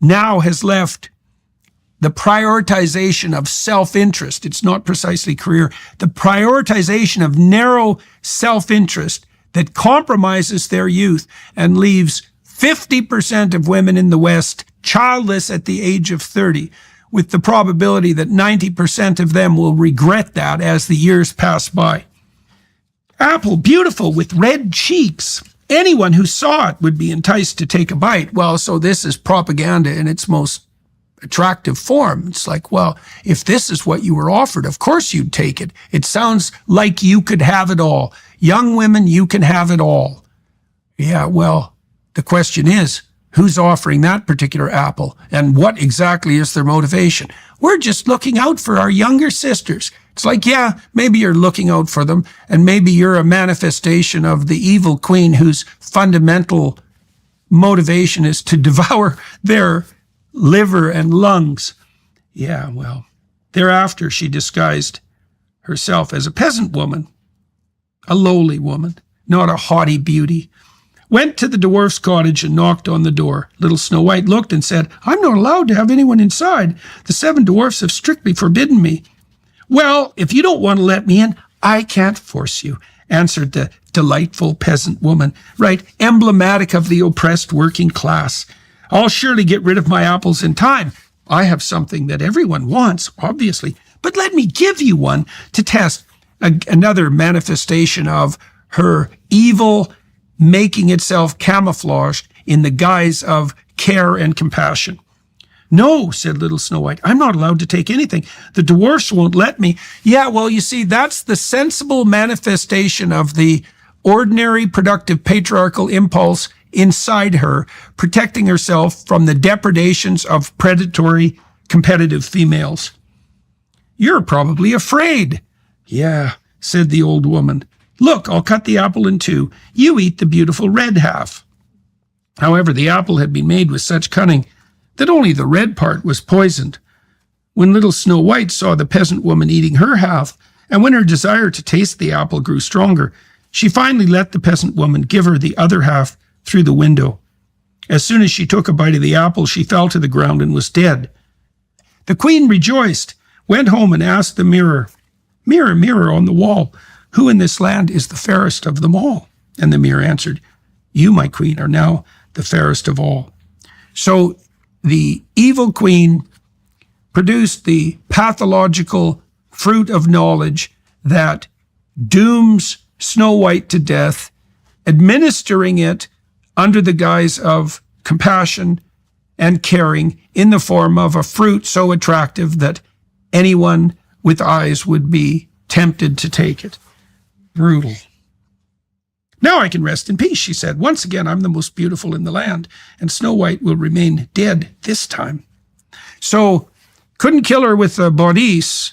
Speaker 2: now has left the prioritization of self-interest. It's not precisely career. The prioritization of narrow self-interest that compromises their youth and leaves 50% of women in the West childless at the age of 30, with the probability that 90% of them will regret that as the years pass by. Apple, beautiful with red cheeks. Anyone who saw it would be enticed to take a bite. Well, so this is propaganda in its most attractive form. It's like, well, if this is what you were offered, of course you'd take it. It sounds like you could have it all. Young women, you can have it all. Yeah, well, the question is, who's offering that particular apple and what exactly is their motivation? We're just looking out for our younger sisters. It's like, yeah, maybe you're looking out for them and maybe you're a manifestation of the evil queen whose fundamental motivation is to devour their liver and lungs. Yeah, well, thereafter she disguised herself as a peasant woman, a lowly woman, not a haughty beauty, went to the dwarf's cottage and knocked on the door. Little Snow White looked and said, "I'm not allowed to have anyone inside. The 7 dwarfs have strictly forbidden me." "Well, if you don't want to let me in, I can't force you," answered the delightful peasant woman, right? Emblematic of the oppressed working class. "I'll surely get rid of my apples in time. I have something that everyone wants, obviously, but let me give you one to test." Another manifestation of her evil making itself camouflaged in the guise of care and compassion. "No," said little Snow White, "I'm not allowed to take anything. The dwarfs won't let me." Yeah, well, you see, that's the sensible manifestation of the ordinary productive patriarchal impulse inside her, protecting herself from the depredations of predatory competitive females. "You're probably afraid." "Yeah," said the old woman. "Look, I'll cut the apple in 2. You eat the beautiful red half." However, the apple had been made with such cunning that only the red part was poisoned. When little Snow White saw the peasant woman eating her half, and when her desire to taste the apple grew stronger, she finally let the peasant woman give her the other half through the window. As soon as she took a bite of the apple, she fell to the ground and was dead. The queen rejoiced, went home and asked the mirror, "Mirror, mirror on the wall, who in this land is the fairest of them all?" And the mirror answered, "You, my queen, are now the fairest of all." So the evil queen produced the pathological fruit of knowledge that dooms Snow White to death, administering it under the guise of compassion and caring in the form of a fruit so attractive that anyone with eyes would be tempted to take it. Brutal. "Now I can rest in peace," she said. "Once again, I'm the most beautiful in the land, and Snow White will remain dead this time." So, couldn't kill her with the bodice,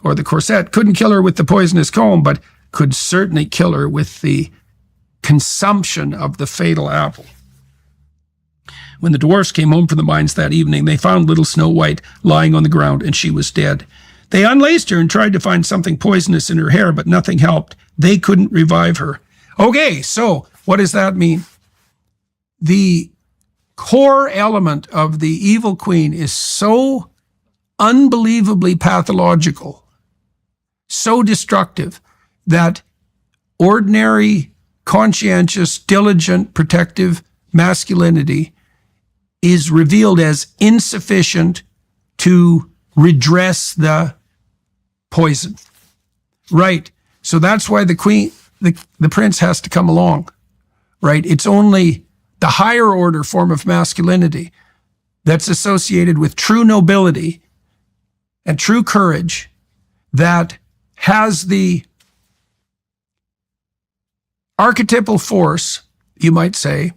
Speaker 2: or the corset, couldn't kill her with the poisonous comb, but could certainly kill her with the consumption of the fatal apple. When the dwarfs came home from the mines that evening, they found little Snow White lying on the ground, and she was dead. They unlaced her and tried to find something poisonous in her hair, but nothing helped. They couldn't revive her. Okay, so what does that mean? The core element of the evil queen is so unbelievably pathological, so destructive, that ordinary, conscientious, diligent, protective masculinity is revealed as insufficient to redress the poison. Right. So that's why the queen, the prince has to come along. Right. It's only the higher order form of masculinity that's associated with true nobility and true courage that has the archetypal force, you might say,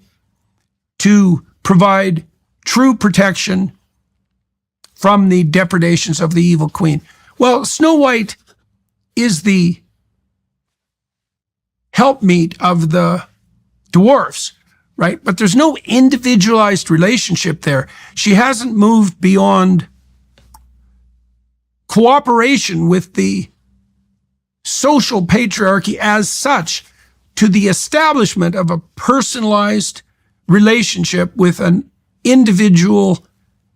Speaker 2: to provide true protection from the depredations of the evil queen. Well, Snow White is the helpmeet of the dwarfs, right? But there's no individualized relationship there. She hasn't moved beyond cooperation with the social patriarchy as such to the establishment of a personalized relationship with an individual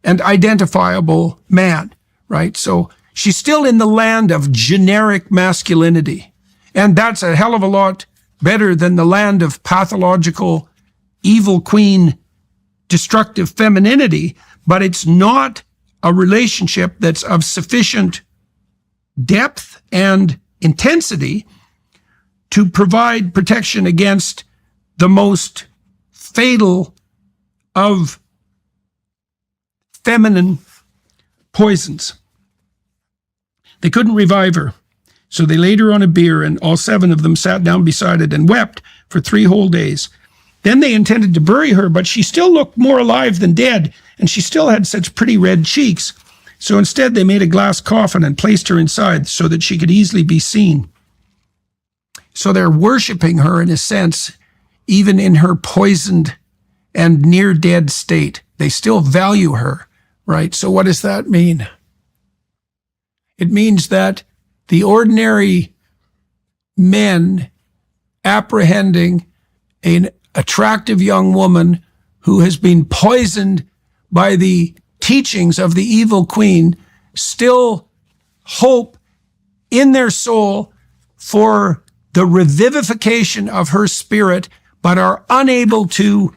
Speaker 2: and identifiable man, right? So she's still in the land of generic masculinity. And that's a hell of a lot better than the land of pathological evil queen destructive femininity, but it's not a relationship that's of sufficient depth and intensity to provide protection against the most fatal of feminine poisons. They couldn't revive her, so they laid her on a bier, and all 7 of them sat down beside it and wept for 3 whole days. Then they intended to bury her, but she still looked more alive than dead, and she still had such pretty red cheeks. So instead they made a glass coffin and placed her inside so that she could easily be seen. So they're worshiping her in a sense, even in her poisoned and near-dead state. They still value her, right? So what does that mean? It means that the ordinary men apprehending an attractive young woman who has been poisoned by the teachings of the evil queen still hope in their soul for the revivification of her spirit, but are unable to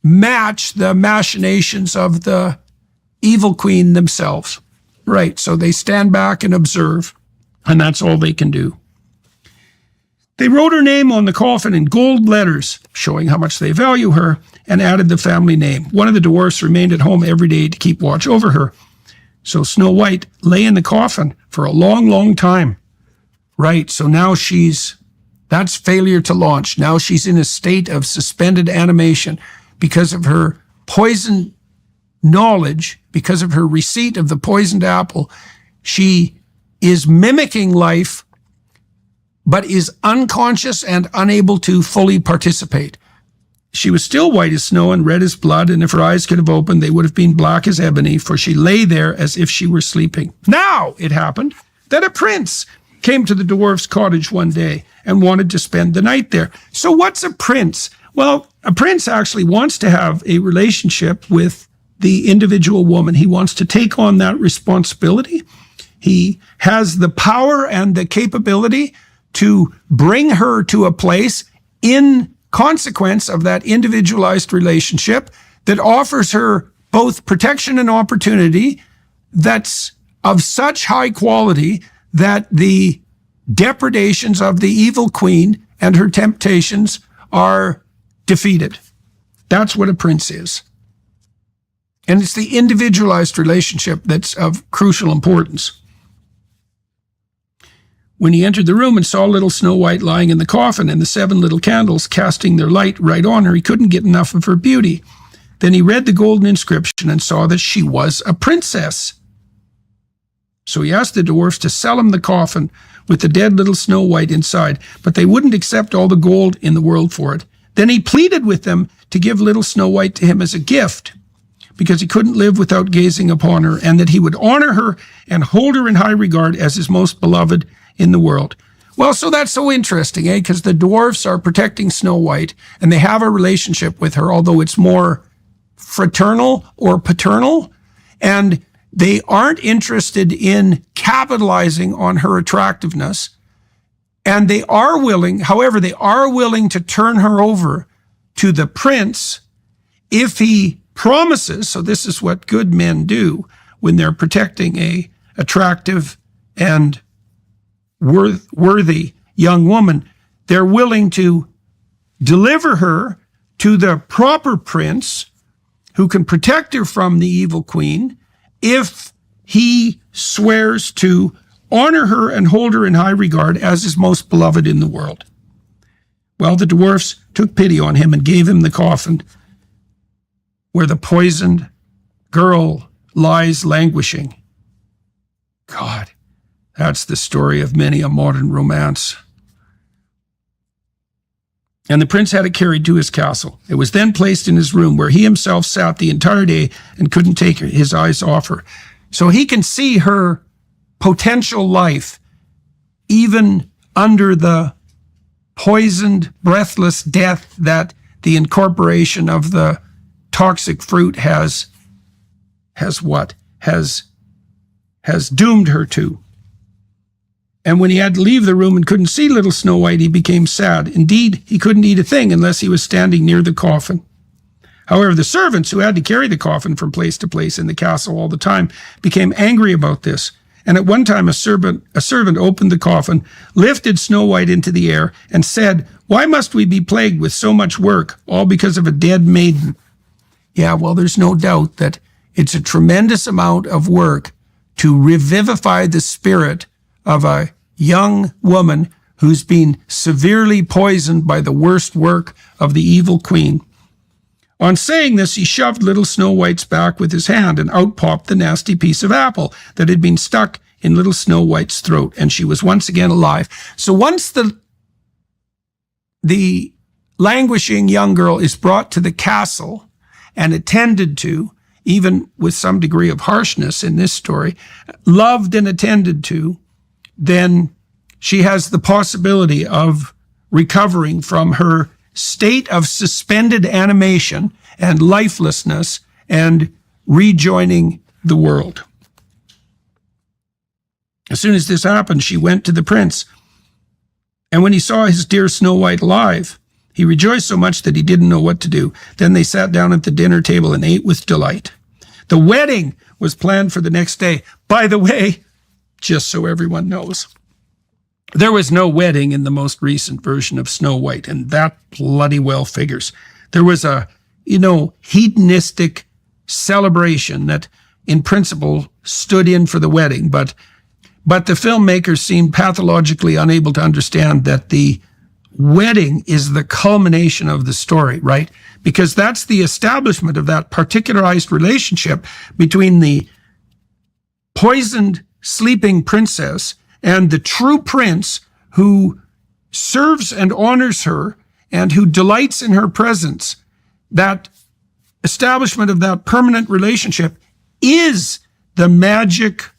Speaker 2: match the machinations of the evil queen themselves. Right, so they stand back and observe, and that's all they can do. They wrote her name on the coffin in gold letters, showing how much they value her, and added the family name. One of the dwarfs remained at home every day to keep watch over her. So Snow White lay in the coffin for a long, long time. Right, so now that's failure to launch. Now she's in a state of suspended animation because of her poison knowledge, because of her receipt of the poisoned apple. She is mimicking life, but is unconscious and unable to fully participate. She was still white as snow and red as blood, and if her eyes could have opened, they would have been black as ebony, for she lay there as if she were sleeping. Now it happened that a prince came to the dwarf's cottage one day and wanted to spend the night there. So what's a prince? Well, a prince actually wants to have a relationship with the individual woman. He wants to take on that responsibility. He has the power and the capability to bring her to a place in consequence of that individualized relationship that offers her both protection and opportunity that's of such high quality that the depredations of the evil queen and her temptations are defeated. That's what a prince is. And it's the individualized relationship that's of crucial importance. When he entered the room and saw little Snow White lying in the coffin and the 7 little candles casting their light right on her, he couldn't get enough of her beauty. Then he read the golden inscription and saw that she was a princess. So he asked the dwarfs to sell him the coffin with the dead little Snow White inside, but they wouldn't accept all the gold in the world for it. Then he pleaded with them to give little Snow White to him as a gift, because he couldn't live without gazing upon her, and that he would honor her and hold her in high regard as his most beloved in the world. Well, so that's so interesting, eh? Because the dwarfs are protecting Snow White, and they have a relationship with her, although it's more fraternal or paternal, and they aren't interested in capitalizing on her attractiveness. And they are willing, however, they are willing to turn her over to the prince if he promises. So this is what good men do when they're protecting a attractive and worthy young woman. They're willing to deliver her to the proper prince who can protect her from the evil queen if he swears to honor her and hold her in high regard as his most beloved in the world. Well, the dwarfs took pity on him and gave him the coffin where the poisoned girl lies languishing. God, that's the story of many a modern romance. And the prince had it carried to his castle. It was then placed in his room, where he himself sat the entire day and couldn't take his eyes off her. So he can see her potential life, even under the poisoned, breathless death that the incorporation of the toxic fruit has doomed her to. And when he had to leave the room and couldn't see little Snow White, he became sad. Indeed, he couldn't eat a thing unless he was standing near the coffin. However, the servants who had to carry the coffin from place to place in the castle all the time became angry about this. And at one time, a servant opened the coffin, lifted Snow White into the air, and said, "Why must we be plagued with so much work, all because of a dead maiden?" Yeah, well, there's no doubt that it's a tremendous amount of work to revivify the spirit of a young woman who's been severely poisoned by the worst work of the evil queen. On saying this, he shoved little Snow White's back with his hand, and out popped the nasty piece of apple that had been stuck in little Snow White's throat, and she was once again alive. So once the languishing young girl is brought to the castle and attended to, even with some degree of harshness in this story, loved and attended to, then she has the possibility of recovering from her state of suspended animation and lifelessness and rejoining the world. As soon as this happened, she went to the prince. And when he saw his dear Snow White alive, he rejoiced so much that he didn't know what to do. Then they sat down at the dinner table and ate with delight. The wedding was planned for the next day. By the way, just so everyone knows, there was no wedding in the most recent version of Snow White, and that bloody well figures. There was a, hedonistic celebration that in principle stood in for the wedding, but the filmmakers seemed pathologically unable to understand that the wedding is the culmination of the story, right? Because that's the establishment of that particularized relationship between the poisoned sleeping princess and the true prince who serves and honors her and who delights in her presence. That establishment of that permanent relationship is the magic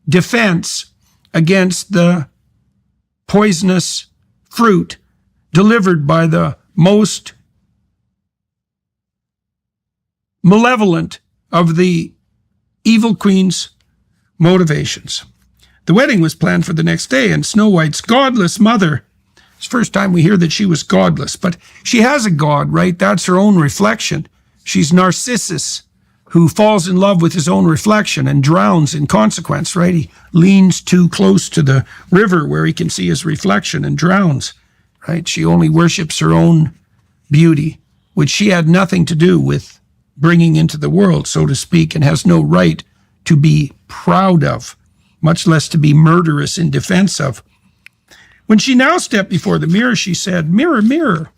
Speaker 2: defense against the poisonous fruit delivered by the most malevolent of the evil queen's motivations. The wedding was planned for the next day, and Snow White's godless mother, it's the first time we hear that she was godless, but she has a god, right? That's her own reflection. She's Narcissus, who falls in love with his own reflection and drowns in consequence, right? He leans too close to the river where he can see his reflection and drowns, right? She only worships her own beauty, which she had nothing to do with bringing into the world, so to speak, and has no right to be proud of, much less to be murderous in defense of. When she now stepped before the mirror, she said, "Mirror, mirror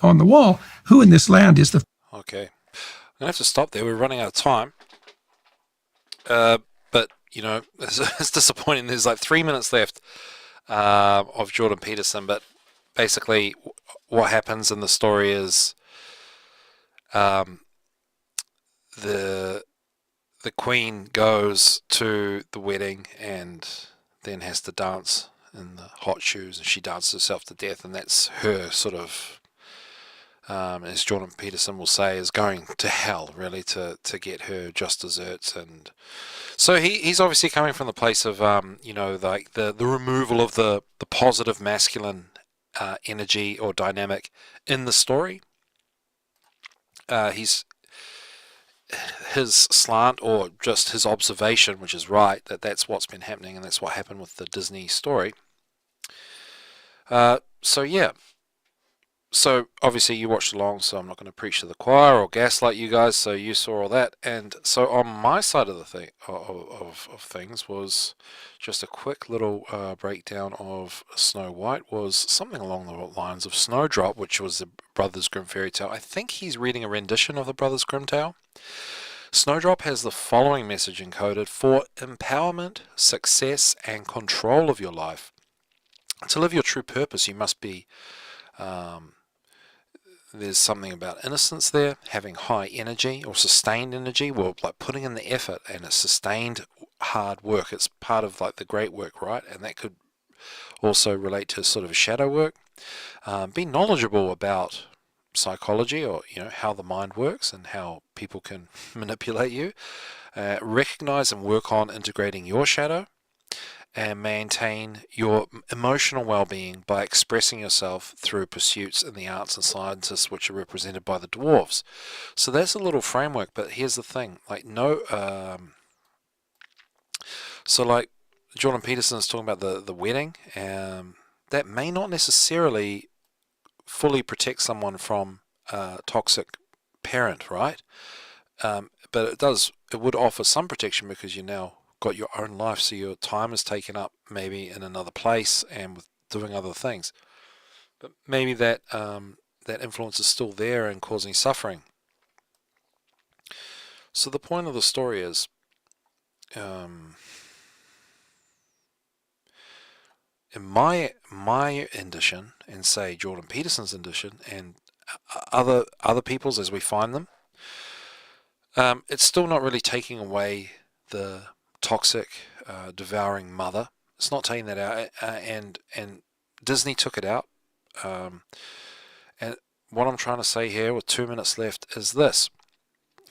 Speaker 2: on the wall, who in this land is the..."
Speaker 1: Okay. I'm going to have to stop there. We're running out of time. But, it's disappointing. There's like 3 minutes left of Jordan Peterson. But basically, what happens in the story is the queen goes to the wedding and then has to dance in the hot shoes. And she dances herself to death. And that's her sort of as Jordan Peterson will say, is going to hell, really, to get her just desserts. And so he's obviously coming from the place of, like the removal of the positive masculine energy or dynamic in the story. His slant, or just his observation, which is right, that's what's been happening, and that's what happened with the Disney story. So obviously you watched along, so I'm not going to preach to the choir or gaslight you guys. So you saw all that, and so on my side of the thing of things was just a quick little breakdown of Snow White. Was something along the lines of Snowdrop, which was the Brothers Grimm fairy tale. I think he's reading a rendition of the Brothers Grimm tale. Snowdrop has the following message encoded: for empowerment, success, and control of your life. To live your true purpose, you must be there's something about innocence there, having high energy or sustained energy, well, like putting in the effort and a sustained hard work. It's part of like the great work, right? And that could also relate to sort of shadow work. Be knowledgeable about psychology, or how the mind works and how people can manipulate you. Recognize and work on integrating your shadow, and maintain your emotional well-being by expressing yourself through pursuits in the arts and sciences, which are represented by the dwarves. So that's a little framework, but here's the thing, like so like Jordan Peterson is talking about the wedding, that may not necessarily fully protect someone from a toxic parent, right? But it would offer some protection, because you now got your own life, so your time is taken up maybe in another place and with doing other things, but maybe that influence is still there and causing suffering. So the point of the story is, in my edition, and say Jordan Peterson's edition, and other people's as we find them, it's still not really taking away the toxic, devouring mother. It's not taking that out, and Disney took it out. And what I'm trying to say here, with 2 minutes left, is this: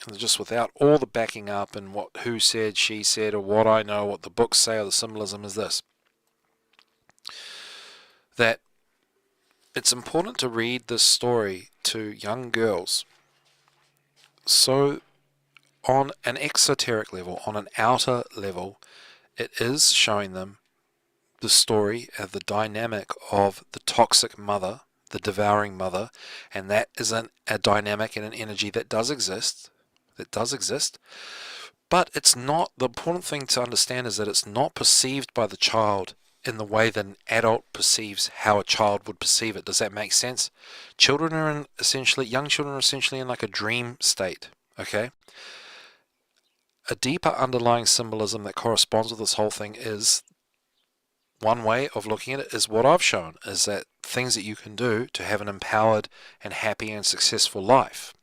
Speaker 1: and just without all the backing up and who said, she said, or what I know, what the books say, or the symbolism, is this: that it's important to read this story to young girls. So on an exoteric level, on an outer level, it is showing them the story of the dynamic of the toxic mother, the devouring mother, and that is a dynamic and an energy that does exist, but it's not, the important thing to understand is that it's not perceived by the child in the way that an adult perceives how a child would perceive it. Does that make sense? Young children are essentially in like a dream state, okay? A deeper underlying symbolism that corresponds with this whole thing is, one way of looking at it is what I've shown, is that things that you can do to have an empowered and happy and successful life.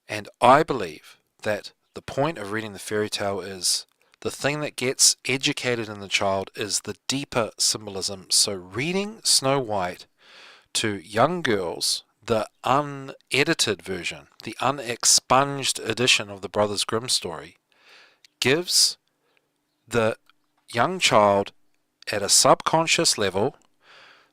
Speaker 1: And I believe that the point of reading the fairy tale is, the thing that gets educated in the child is the deeper symbolism. So reading Snow White to young girls, the unedited version, the unexpunged edition of the Brothers Grimm story, gives the young child at a subconscious level,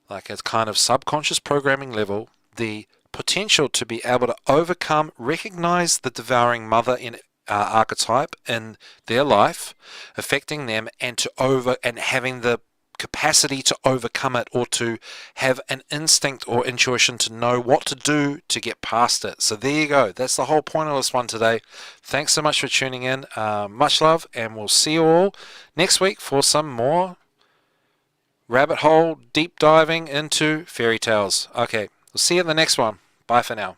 Speaker 1: like a kind of subconscious programming level, the potential to be able to overcome, recognize the devouring mother in archetype in their life, affecting them, and having the capacity to overcome it, or to have an instinct or intuition to know what to do to get past it. So there you go. That's the whole point of this one today. Thanks so much for tuning in. Much love, and we'll see you all next week for some more rabbit hole deep diving into fairy tales. Okay, we'll see you in the next one. Bye for now.